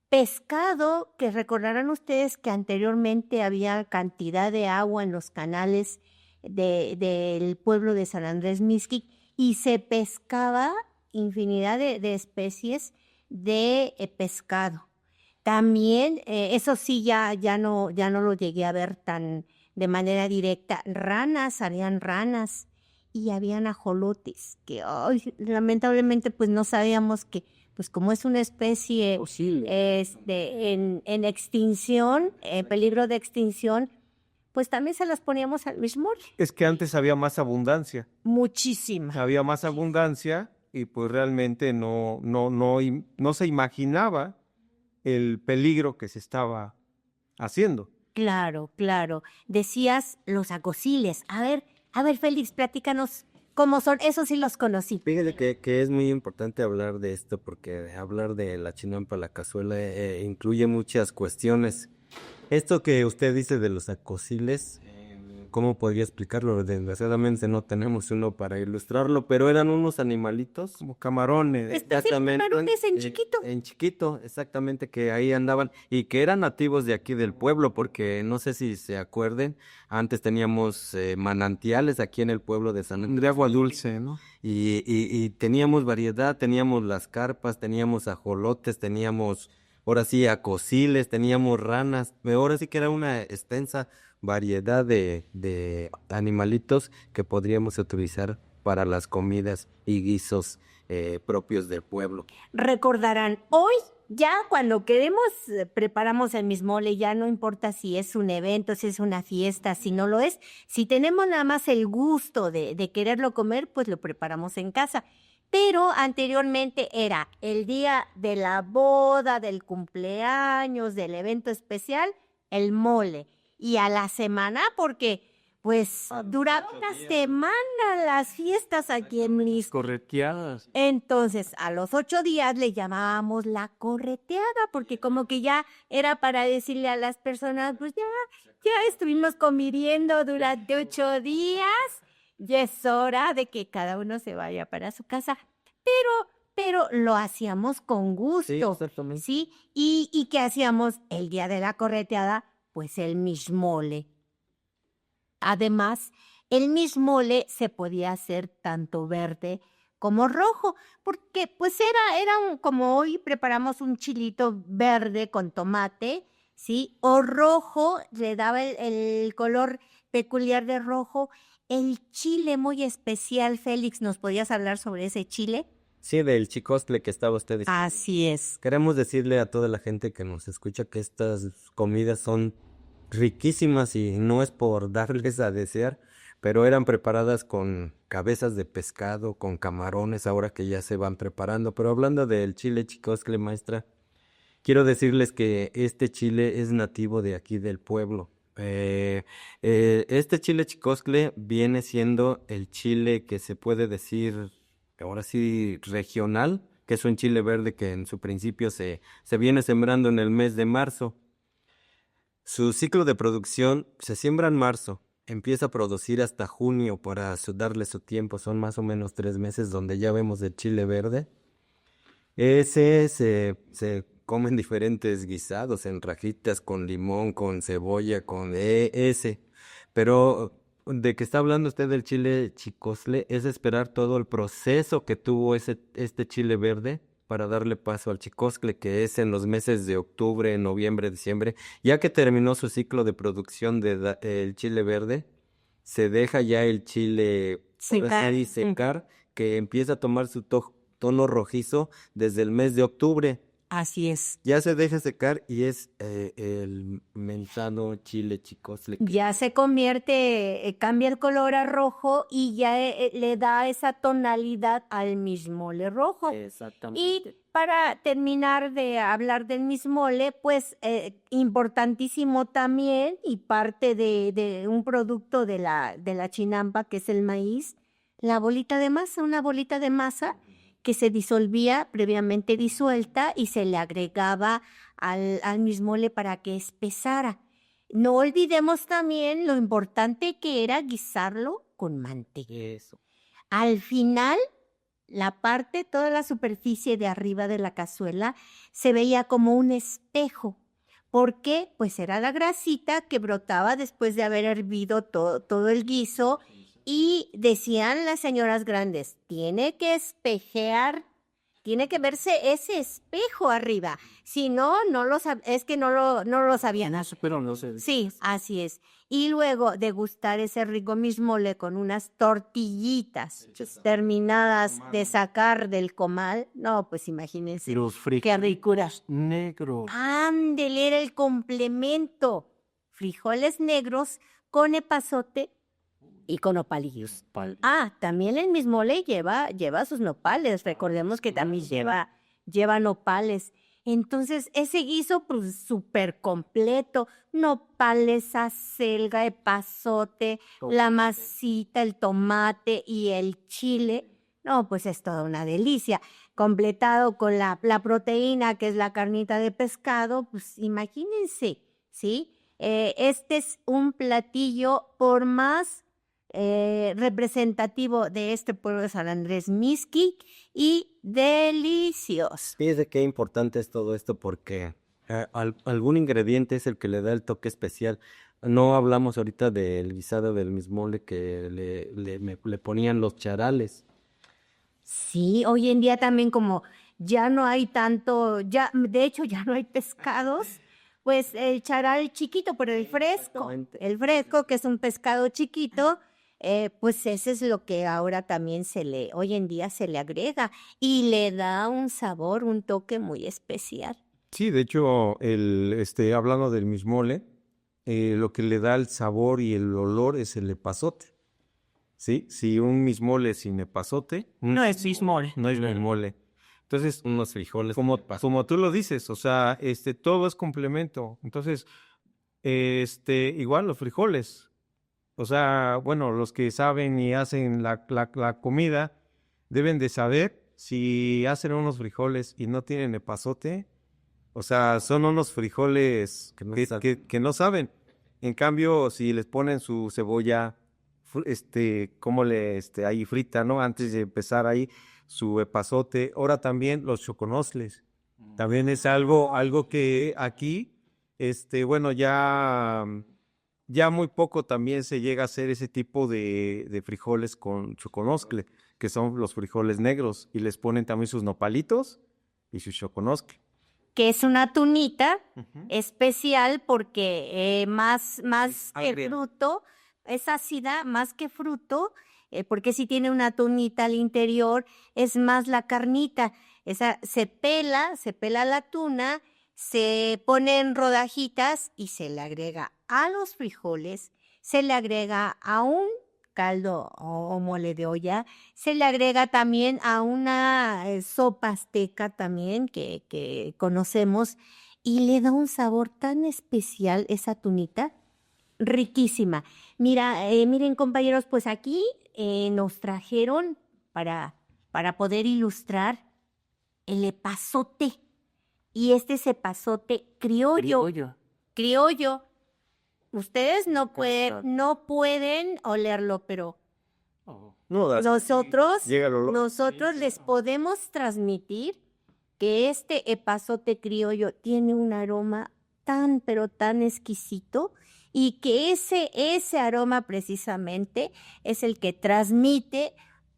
pescado, que recordarán ustedes que anteriormente había cantidad de agua en los canales del pueblo de San Andrés Mixquic y se pescaba infinidad de especies de pescado. También, eso sí, ya no lo llegué a ver tan de manera directa. Ranas, habían ranas y habían ajolotes, que lamentablemente pues no sabíamos que, pues como es una especie en extinción, en peligro de extinción, pues también se las poníamos al mishmole. Es que antes había más abundancia. Muchísima. Había más abundancia y pues realmente no se imaginaba el peligro que se estaba haciendo. Claro, claro. Decías los acosiles. A ver, Félix, platícanos cómo son. Esos sí los conocí. Fíjate que es muy importante hablar de esto porque hablar de la chinampa, la cazuela, incluye muchas cuestiones. Esto que usted dice de los acosiles, ¿cómo podría explicarlo? Desgraciadamente no tenemos uno para ilustrarlo, pero eran unos animalitos. Como camarones. Exactamente. camarones en chiquito. En chiquito, exactamente, que ahí andaban y que eran nativos de aquí del pueblo, porque no sé si se acuerden, antes teníamos manantiales aquí en el pueblo de San Andrés. De agua dulce, ¿no? Y teníamos variedad, teníamos las carpas, teníamos ajolotes, teníamos, ahora sí, acosiles, teníamos ranas, ahora sí que era una extensa variedad de animalitos que podríamos utilizar para las comidas y guisos propios del pueblo. Recordarán, hoy ya cuando queremos preparamos el mishmole, ya no importa si es un evento, si es una fiesta, si no lo es. Si tenemos nada más el gusto de quererlo comer, pues lo preparamos en casa. Pero anteriormente era el día de la boda, del cumpleaños, del evento especial, el mole. Y a la semana, porque pues duraba una semana las fiestas aquí en Mixquic. Correteadas. Entonces, a los 8 días le llamábamos la correteada, porque como que ya era para decirle a las personas, pues ya estuvimos conviviendo durante 8 días, ya es hora de que cada uno se vaya para su casa. Pero lo hacíamos con gusto. Sí, exactamente. ¿Sí? ¿Y qué hacíamos el día de la correteada? Pues el mishmole. Además, el mishmole se podía hacer tanto verde como rojo, porque pues era como hoy preparamos un chilito verde con tomate, ¿sí? O rojo, le daba el color peculiar de rojo. El chile muy especial, Félix, ¿nos podías hablar sobre ese chile? Sí, del chicostle que estaba usted diciendo. Así es. Queremos decirle a toda la gente que nos escucha que estas comidas son riquísimas y no es por darles a desear, pero eran preparadas con cabezas de pescado, con camarones, ahora que ya se van preparando. Pero hablando del chile chicoscle, maestra, quiero decirles que este chile es nativo de aquí del pueblo. Este chile chicoscle viene siendo el chile que se puede decir, ahora sí, regional, que es un chile verde que en su principio se viene sembrando en el mes de marzo. Su ciclo de producción se siembra en marzo, empieza a producir hasta junio para darle su tiempo, son más o menos 3 meses donde ya vemos el chile verde. Ese se comen diferentes guisados, en rajitas, con limón, con cebolla, con ese. Pero de que está hablando usted del chile chicostle, es esperar todo el proceso que tuvo este chile verde para darle paso al chicoscle, que es en los meses de octubre, noviembre, diciembre. Ya que terminó su ciclo de producción el chile verde, se deja ya el chile secar, que empieza a tomar su tono rojizo desde el mes de octubre. Así es. Ya se deja secar y es el mensano chile chicostle. Ya se convierte, cambia el color a rojo y ya le da esa tonalidad al mismole rojo. Exactamente. Y para terminar de hablar del mismole, pues importantísimo también y parte de un producto de la chinampa, que es el maíz, la bolita de masa, una bolita de masa que se disolvía previamente disuelta y se le agregaba al mismole para que espesara. No olvidemos también lo importante que era guisarlo con manteca. Eso. Al final, toda la superficie de arriba de la cazuela se veía como un espejo. ¿Por qué? Pues era la grasita que brotaba después de haber hervido todo el guiso. Y decían las señoras grandes, tiene que espejear, tiene que verse ese espejo arriba. Si no, no lo sabían. Pero no sé. Sí, así es. Y luego degustar ese rico mismole con unas tortillitas terminadas de sacar del comal. No, pues imagínense. Y los Qué frijoles ricuras. negros. Ándele, era el complemento. Frijoles negros con epazote y con nopalillos. También el mismole lleva sus nopales. Recordemos que también lleva nopales. Entonces, ese guiso, pues, súper completo. Nopales, acelga, epazote, la masita, el tomate y el chile. No, pues es toda una delicia. Completado con la proteína, que es la carnita de pescado, pues imagínense, ¿sí? Este es un platillo por más representativo de este pueblo de San Andrés Mixquic y delicioso. Fíjese qué importante es todo esto porque algún ingrediente es el que le da el toque especial. No hablamos ahorita del guisado del mismole que le ponían los charales. Sí, hoy en día también como ya no hay tanto, de hecho ya no hay pescados, pues el charal chiquito, pero el fresco, que es un pescado chiquito, pues ese es lo que ahora también hoy en día se le agrega y le da un sabor, un toque muy especial. Sí, de hecho, hablando del mismole, lo que le da el sabor y el olor es el epazote. ¿Sí? Si un mismole sin epazote, No es mismole. no es mismole. Entonces, Unos frijoles. como tú lo dices, o sea, todo es complemento. Entonces, igual los frijoles. O sea, bueno, los que saben y hacen la comida deben de saber si hacen unos frijoles y no tienen epazote. O sea, son unos frijoles que no saben. En cambio, si les ponen su cebolla, ahí frita, ¿no? Antes de empezar ahí su epazote. Ahora también los choconosles. También es algo que aquí, bueno, ya muy poco también se llega a hacer ese tipo de frijoles con choconoscle, que son los frijoles negros, y les ponen también sus nopalitos y su choconoscle. que es una tunita especial porque más que agria. fruto, es ácida más que fruto, porque si tiene una tunita al interior, es más la carnita. Esa se pela la tuna, se pone en rodajitas y se le agrega a los frijoles, se le agrega a un caldo o mole de olla, se le agrega también a una sopa azteca también que conocemos y le da un sabor tan especial esa tunita, riquísima. Mira, miren compañeros, pues aquí nos trajeron para poder ilustrar el epazote. Y este es epazote criollo. Ustedes no pueden olerlo, pero No, nosotros llega el olor. les podemos transmitir que este epazote criollo tiene un aroma tan, pero tan exquisito y que ese aroma precisamente es el que transmite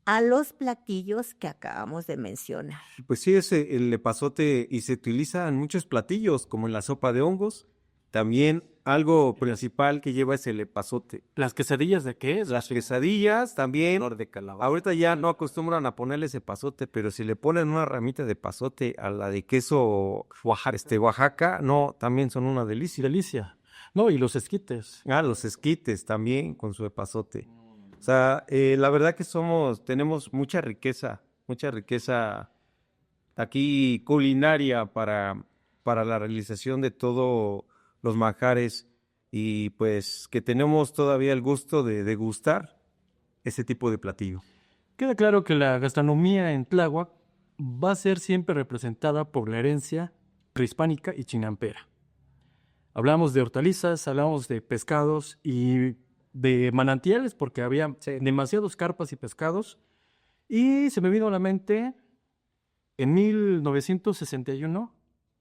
a los platillos que acabamos de mencionar. Pues sí, es el epazote y se utiliza en muchos platillos, como en la sopa de hongos. También algo principal que lleva es el epazote. ¿Las quesadillas de qué es? Las quesadillas también. Flor de calabaza. Ahorita ya no acostumbran a ponerle ese epazote, pero si le ponen una ramita de epazote a la de queso Oaxaca, no, también son una delicia. Delicia. No, y los esquites. Ah, los esquites también con su epazote. O sea, la verdad que tenemos mucha riqueza aquí culinaria para la realización de todos los manjares y pues que tenemos todavía el gusto de degustar ese tipo de platillo. Queda claro que la gastronomía en Tláhuac va a ser siempre representada por la herencia prehispánica y chinampera. Hablamos de hortalizas, hablamos de pescados y de manantiales porque había demasiados carpas y pescados. Y se me vino a la mente, en 1961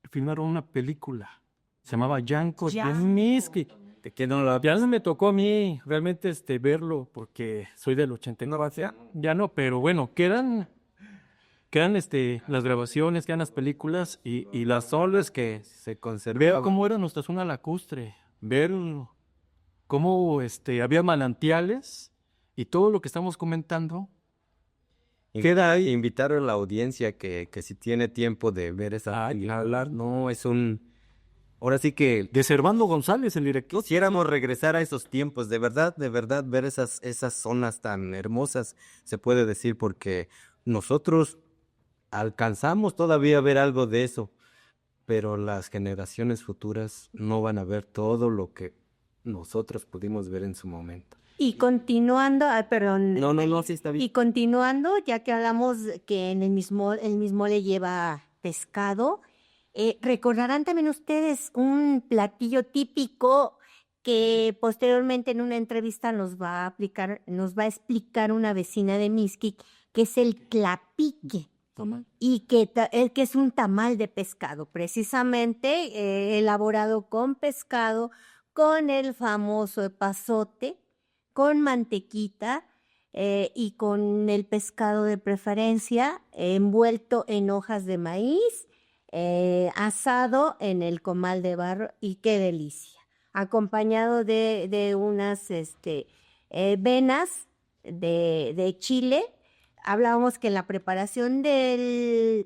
filmaron una película, se llamaba Yanko de Miski. ¿De qué no la Ya no me tocó a mí realmente verlo porque soy del 89. Ya no, pero bueno, quedan las grabaciones, quedan las películas y las soles que se ver conservaban? cómo era nuestra zona lacustre, ver cómo había manantiales y todo lo que estamos comentando. Queda ahí invitar a la audiencia que si tiene tiempo de ver esa película, no, es ahora sí que De Servando González, el director. quisiéramos regresar a esos tiempos, de verdad, ver esas zonas tan hermosas, se puede decir, porque nosotros alcanzamos todavía a ver algo de eso, pero las generaciones futuras no van a ver todo lo que nosotros pudimos ver en su momento. Y continuando, perdón. No, sí está bien. Y continuando, ya que hablamos que en el mismo le lleva pescado, recordarán también ustedes un platillo típico que posteriormente en una entrevista nos va a explicar una vecina de Mixquic, que es el tlapique. Y que es un tamal de pescado, precisamente elaborado con pescado, con el famoso epazote, con mantequita y con el pescado de preferencia envuelto en hojas de maíz, asado en el comal de barro y qué delicia, acompañado de unas venas de chile. Hablábamos que en la preparación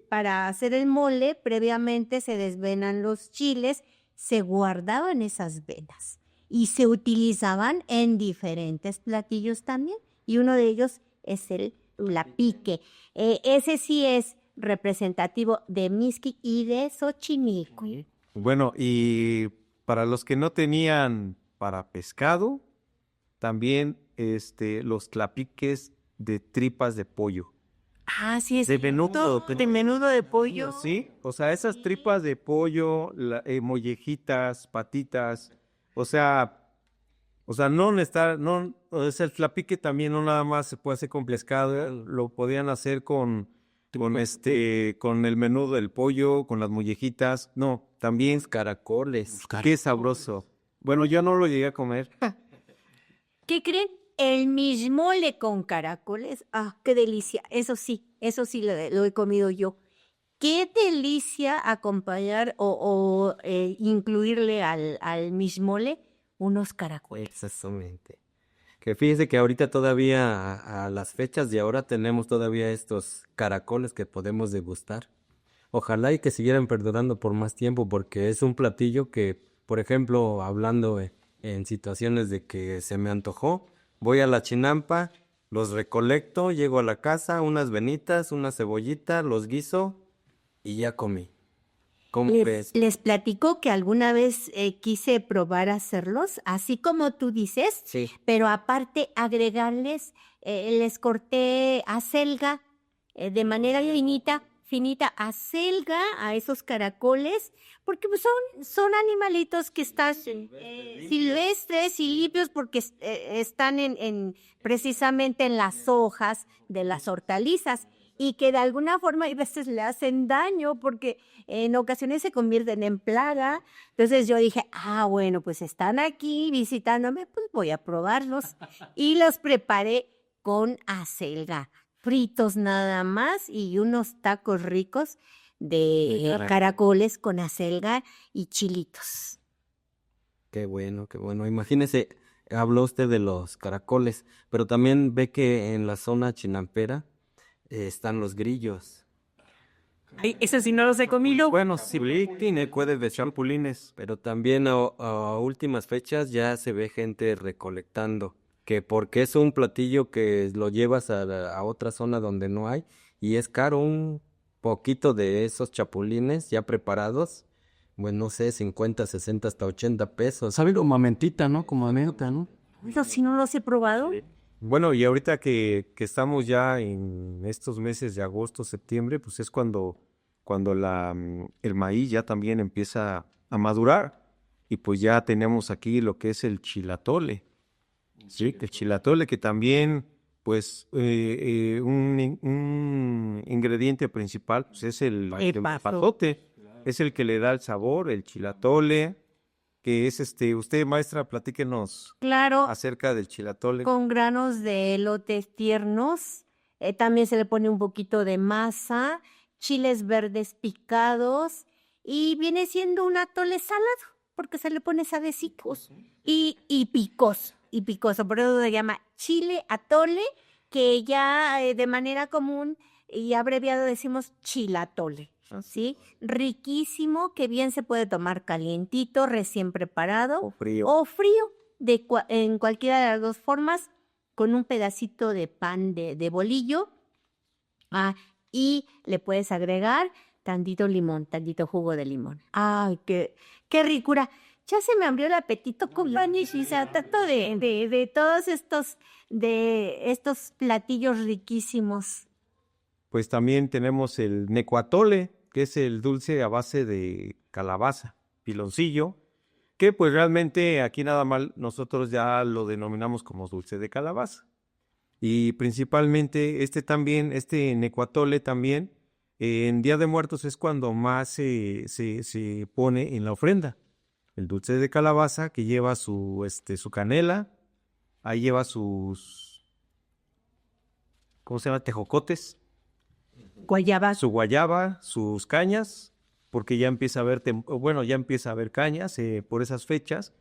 para hacer el mole, previamente se desvenan los chiles, se guardaban esas venas y se utilizaban en diferentes platillos también. Y uno de ellos es el tlapique. Ese sí es representativo de Mixquic y de Xochimilco. Bueno, y para los que no tenían para pescado, también los tlapiques de tripas de pollo. Ah, sí, es De menudo, de menudo de pollo. Sí, o sea, esas tripas de pollo, mollejitas, patitas, o sea, el tlapique también no nada más se puede hacer con pescado, lo podían hacer con el menudo del pollo, con las mollejitas, no, también Caracoles. qué sabroso. Bueno, yo no lo llegué a comer. ¿Qué creen? El mismole con caracoles. Ah, qué delicia. Eso sí lo he comido yo. qué delicia acompañar o incluirle al mismole unos caracoles. Exactamente. Que fíjese que ahorita todavía a las fechas de ahora tenemos todavía estos caracoles que podemos degustar. Ojalá y que siguieran perdurando por más tiempo porque es un platillo que, por ejemplo, hablando en situaciones de que se me antojó, voy a la chinampa, los recolecto, llego a la casa, unas venitas, una cebollita, los guiso y ya comí. ¿Cómo ves? Les platico que alguna vez quise probar hacerlos, así como tú dices, Sí. pero aparte agregarles, les corté acelga de manera finita acelga a esos caracoles, porque pues, son animalitos que están silvestres y limpios porque están precisamente en las hojas de las hortalizas y que de alguna forma a veces le hacen daño porque en ocasiones se convierten en plaga. Entonces yo dije, bueno, pues están aquí visitándome, pues voy a probarlos. Y los preparé con acelga, fritos nada más y unos tacos ricos de caracoles con acelga y chilitos. Qué bueno, qué bueno. Imagínese, habló usted de los caracoles, pero también ve que en la zona chinampera están los grillos. Ay, ese sí no los he comido. Bueno, sí, tiene cuedes de champulines. Pero también a últimas fechas ya se ve gente recolectando, que porque es un platillo que lo llevas a otra zona donde no hay y es caro un poquito de esos chapulines ya preparados, bueno, no sé, 50, 60, hasta 80 pesos. ¿Sabe como a mentita, no? Como a menta, ¿no? Eso sí no los he probado. Bueno, y ahorita que estamos ya en estos meses de agosto, septiembre, pues es cuando el maíz ya también empieza a madurar. Y pues ya tenemos aquí lo que es el chilatole. Sí, el chilatole que también, pues, un ingrediente principal, pues es el epazote. Es el que le da el sabor, el chilatole, que es usted, maestra, platíquenos Claro, acerca del chilatole. con granos de elotes tiernos. También se le pone un poquito de masa, chiles verdes picados y viene siendo un atole salado porque se le pone sabecitos y picoso. Por eso se llama chile atole, que ya de manera común y abreviado decimos chilatole. ¿Sí? Riquísimo, que bien se puede tomar calientito, recién preparado O frío. o frío, en cualquiera de las dos formas, con un pedacito de pan de bolillo. Y le puedes agregar tantito limón, tantito jugo de limón. ¡Ay, qué ricura! Ya se me abrió el apetito con tanto de todos estos platillos riquísimos. Pues también tenemos el necuatole, que es el dulce a base de calabaza, piloncillo, que pues realmente aquí nada más nosotros ya lo denominamos como dulce de calabaza. Y principalmente este necuatole también, en Día de Muertos es cuando más se pone en la ofrenda. El dulce de calabaza que lleva su canela, ahí lleva sus, ¿cómo se llama? Tejocotes. Guayaba. Su guayaba, sus cañas, porque ya empieza a haber cañas por esas fechas.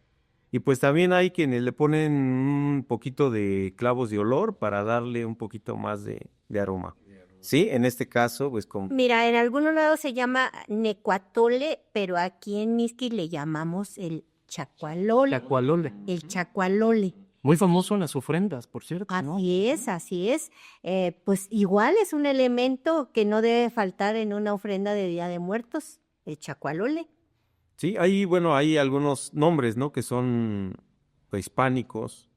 Y pues también hay quienes le ponen un poquito de clavos de olor para darle un poquito más de aroma. Sí, en este caso, pues como... Mira, en algunos lados se llama necuatole, pero aquí en Mixquic le llamamos el chacualole. Chacualole. El chacualole. Muy famoso en las ofrendas, por cierto, ¿no? Así es. Pues igual es un elemento que no debe faltar en una ofrenda de Día de Muertos, el chacualole. Sí, hay algunos nombres, ¿no? Que son prehispánicos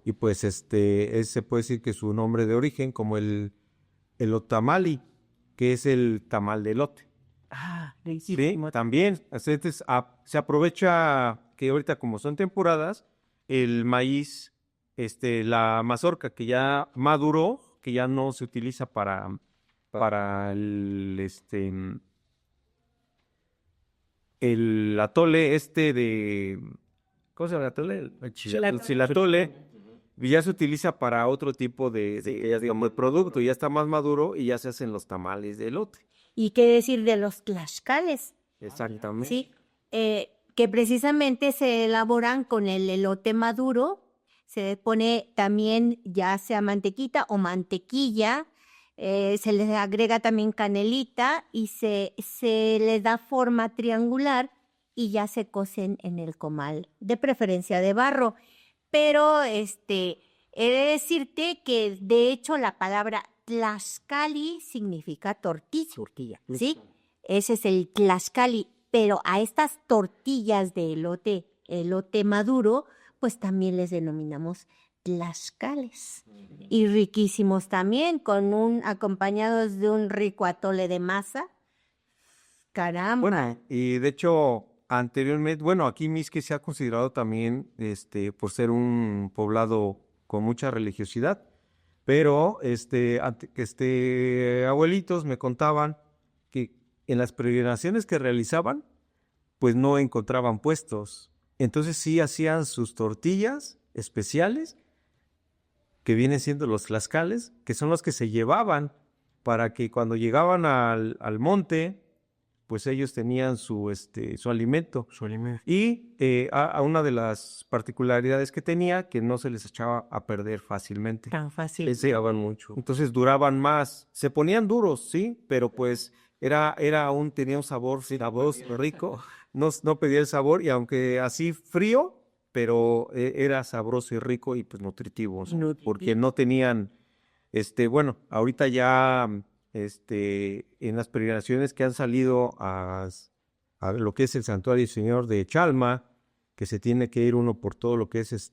y pues se puede decir que su nombre de origen, como el otamali, que es el tamal de elote. Sí, también. Entonces, se aprovecha que ahorita como son temporadas, el maíz, la mazorca que ya maduró, que ya no se utiliza para el atole ¿cómo se llama el atole? El chilatole, ya se utiliza para otro tipo de producto, ya está más maduro y ya se hacen los tamales de elote. ¿Y qué decir de los tlaxcales? Exactamente. ¿Sí? Que precisamente se elaboran con el elote maduro, se pone también ya sea mantequita o mantequilla, se les agrega también canelita y se les da forma triangular y ya se cocen en el comal, de preferencia de barro. Pero he de decirte que de hecho la palabra tlaxcali significa tortilla, ¿sí? Ese es el tlaxcali, pero a estas tortillas de elote maduro, pues también les denominamos tlaxcales. Y riquísimos también, acompañados de un rico atole de masa. Caramba. Bueno, y de hecho, anteriormente, bueno, aquí Mixque se ha considerado también, por ser un poblado con mucha religiosidad, pero, abuelitos me contaban que en las peregrinaciones que realizaban, pues no encontraban puestos. Entonces sí hacían sus tortillas especiales, que vienen siendo los tlaxcales, que son los que se llevaban para que cuando llegaban al monte, pues ellos tenían su alimento. Y a una de las particularidades que tenía, que no se les echaba a perder fácilmente. Tan fácil. Se llevaban mucho. Entonces duraban más. Se ponían duros, sí, pero pues tenía un sabor rico. No pedía el sabor, y aunque así frío, pero era sabroso y rico y pues nutritivo, porque no tenían, bueno, ahorita ya, en las peregrinaciones que han salido a lo que es el Santuario del Señor de Chalma, que se tiene que ir uno por todo lo que es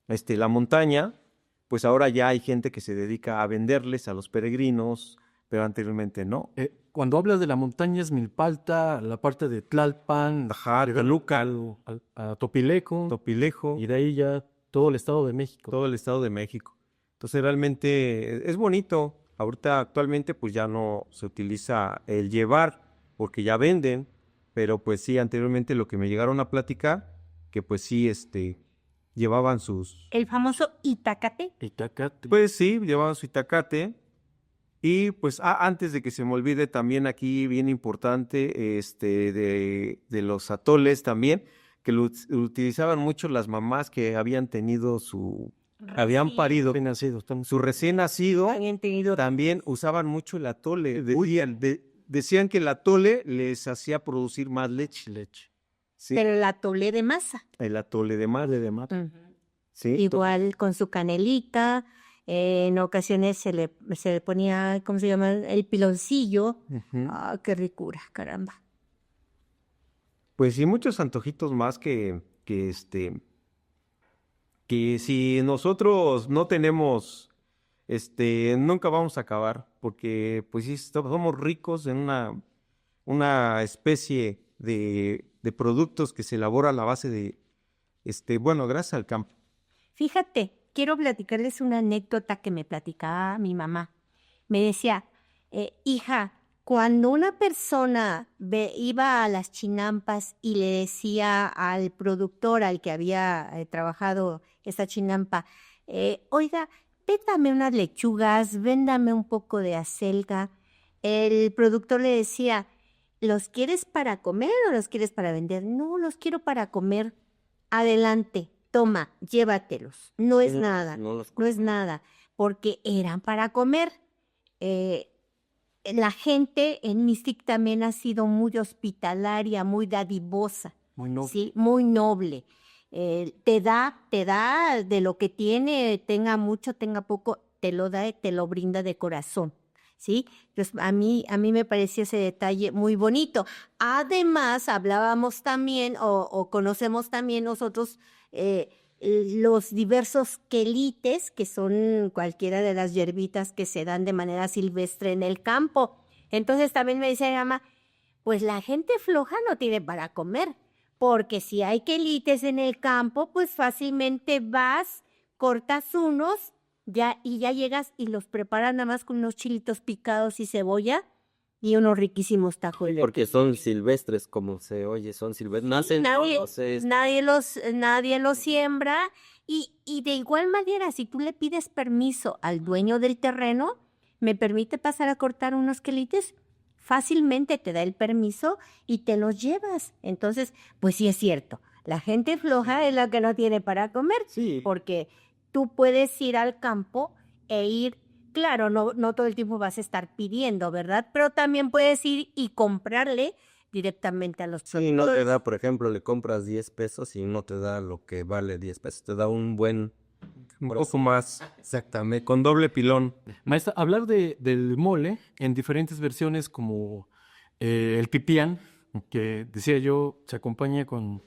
la montaña, pues ahora ya hay gente que se dedica a venderles a los peregrinos, pero anteriormente no. Cuando hablas de la montaña es Milpalta, la parte de Tlalpan, Ajá, Toluca, a Topileco, Topilejo, y de ahí ya todo el Estado de México. todo el Estado de México. Entonces realmente es bonito. Ahorita actualmente pues ya no se utiliza el llevar, porque ya venden, pero pues sí, anteriormente lo que me llegaron a platicar, que pues sí, llevaban sus... El famoso itacate. Itacate. Pues sí, llevaban su itacate. Y pues antes de que se me olvide también aquí, bien importante, de los atoles también, que lo utilizaban mucho las mamás que habían tenido habían parido su recién nacido, Habían tenido también usaban mucho el atole. Decían que el atole les hacía producir más leche. Sí, pero el atole de masa. el atole de madre. Sí, Igual con su canelita, en ocasiones se le ponía, ¿cómo se llama? El piloncillo. Ujú. Ah, qué ricura, caramba. Pues sí, muchos antojitos más que si nosotros no tenemos, nunca vamos a acabar, porque pues sí, somos ricos en una especie de productos que se elabora a la base de, bueno, gracias al campo. Fíjate, quiero platicarles una anécdota que me platicaba mi mamá. Me decía, hija, cuando una persona iba a las chinampas y le decía al productor al que había trabajado esa chinampa, oiga, véndame unas lechugas, véndame un poco de acelga, el productor le decía, ¿los quieres para comer o los quieres para vender? No, los quiero para comer. Adelante, toma, llévatelos. No es nada, No los no es nada, porque eran para comer. La gente en Mixtic también ha sido muy hospitalaria, muy dadivosa, Muy noble. ¿sí? Muy noble. Te da de lo que tiene, tenga mucho, tenga poco, te lo da, te lo brinda de corazón, ¿sí? Entonces, a mí me pareció ese detalle muy bonito. Además, hablábamos también, o conocemos también nosotros, los diversos quelites, que son cualquiera de las hierbitas que se dan de manera silvestre en el campo. Entonces también me dice mi mamá, pues la gente floja no tiene para comer, porque si hay quelites en el campo, pues fácilmente vas, cortas unos y ya llegas y los preparas nada más con unos chilitos picados y cebolla y unos riquísimos tajoles. Porque son silvestres, como se oye, son silvestres. Nacen Nadie los siembra y de igual manera, si tú le pides permiso al dueño del terreno, ¿me permite pasar a cortar unos quelites? Fácilmente te da el permiso y te los llevas. Entonces, pues sí es cierto, la gente floja es la que no tiene para comer, Sí. porque tú puedes ir al campo e ir, claro, no todo el tiempo vas a estar pidiendo, ¿verdad? Pero también puedes ir y comprarle directamente a los Sí, no te productores. da, por ejemplo, le compras 10 pesos y no te da lo que vale 10 pesos. Te da un buen... Un por poco así- más, Exactamente. con doble pilón. Maestra, hablar del mole en diferentes versiones como el pipián, que decía yo, se acompaña con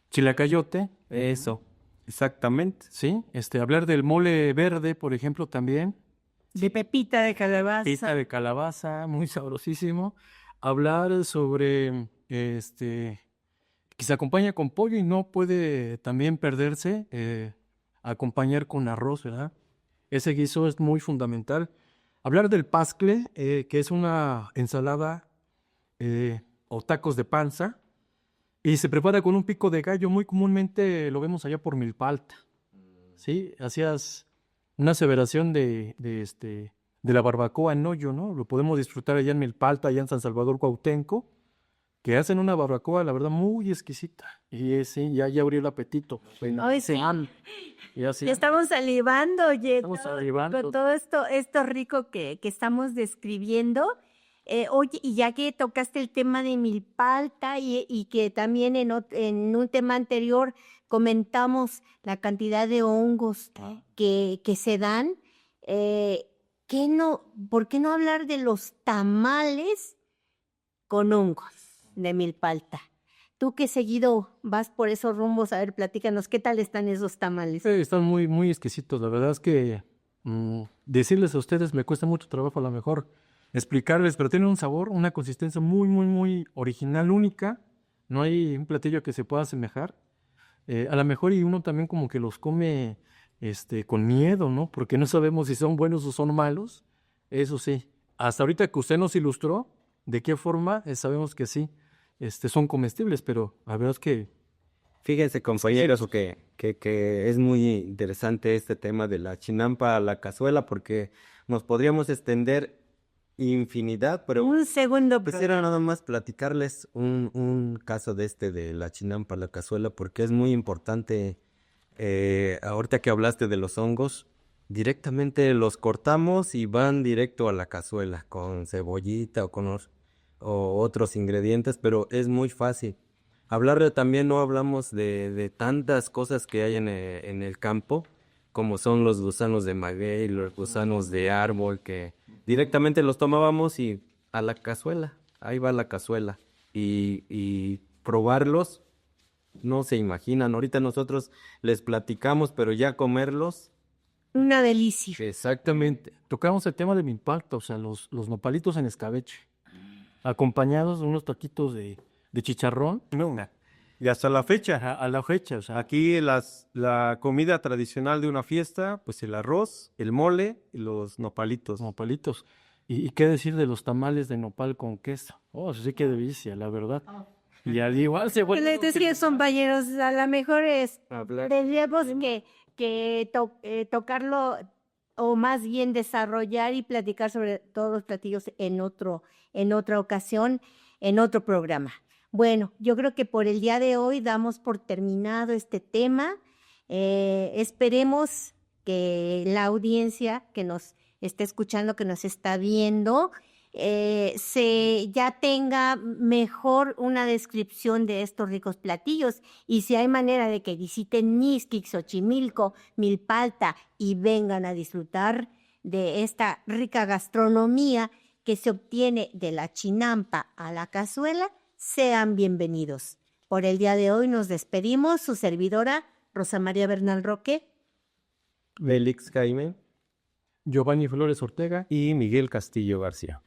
chilacayote, Eso, exactamente. ¿sí? Hablar del mole verde, por ejemplo, también. De pepita de calabaza. Pita de calabaza, muy sabrosísimo. Hablar sobre, que se acompaña con pollo y no puede también perderse, acompañar con arroz, ¿verdad? Ese guiso es muy fundamental. Hablar del pascle, que es una ensalada o tacos de panza, y se prepara con un pico de gallo, muy comúnmente lo vemos allá por Milpalta, ¿sí? Hacías una aseveración de la barbacoa en hoyo, ¿no? Lo podemos disfrutar allá en Milpalta, allá en San Salvador, Cuauhtémoc, que hacen una barbacoa, la verdad, muy exquisita. Y sí, ya abrió el apetito. Ay, sí. Y así. Ya estamos salivando, oye, Estamos salivando. con todo esto rico que estamos describiendo. Oye, y ya que tocaste el tema de Milpalta y que también en un tema anterior comentamos la cantidad de hongos que se dan, ¿por qué no hablar de los tamales con hongos de Milpalta? Tú que seguido vas por esos rumbos, a ver, platícanos, ¿qué tal están esos tamales? Están muy, muy exquisitos. La verdad es que decirles a ustedes me cuesta mucho trabajo a lo mejor explicarles, pero tienen un sabor, una consistencia muy, muy, muy original, única. No hay un platillo que se pueda asemejar. A lo mejor y uno también como que los come con miedo, ¿no? Porque no sabemos si son buenos o son malos. Eso sí, hasta ahorita que usted nos ilustró de qué forma, sabemos que sí, son comestibles, pero la verdad es que Fíjense, compañeros, que es muy interesante este tema de la chinampa a la cazuela porque nos podríamos extender infinidad, pero Un segundo, quisiera nada más platicarles un caso de la chinampa a la cazuela porque es muy importante. Ahorita que hablaste de los hongos, directamente los cortamos y van directo a la cazuela con cebollita o otros ingredientes, pero es muy fácil. Hablar también no hablamos de tantas cosas que hay en el campo, como son los gusanos de maguey, los gusanos de árbol, que directamente los tomábamos y a la cazuela, ahí va la cazuela. Y probarlos, no se imaginan. Ahorita nosotros les platicamos, pero ya comerlos, una delicia. exactamente. Tocamos el tema de mi impacto, o sea, los nopalitos en escabeche, acompañados de unos taquitos de chicharrón. No. Y hasta la fecha, A la fecha, o sea, aquí la comida tradicional de una fiesta, pues el arroz, el mole y los nopalitos. nopalitos. ¿Y qué decir de los tamales de nopal con queso? Oh, sí, qué delicia, la verdad. Y al igual se vuelve... Les decía, compañeros, a lo mejor hablar. tendríamos que tocarlo o más bien desarrollar y platicar sobre todos los platillos en otra ocasión, en otro programa. Bueno, yo creo que por el día de hoy damos por terminado este tema. Esperemos que la audiencia que nos está escuchando, que nos está viendo, ya tenga mejor una descripción de estos ricos platillos. Y si hay manera de que visiten Mixquic, Xochimilco, Milpalta y vengan a disfrutar de esta rica gastronomía que se obtiene de la chinampa a la cazuela, sean bienvenidos. Por el día de hoy nos despedimos, su servidora Rosa María Bernal Roque. Félix Jaime. Giovanni Flores Ortega. Y Miguel Castillo García.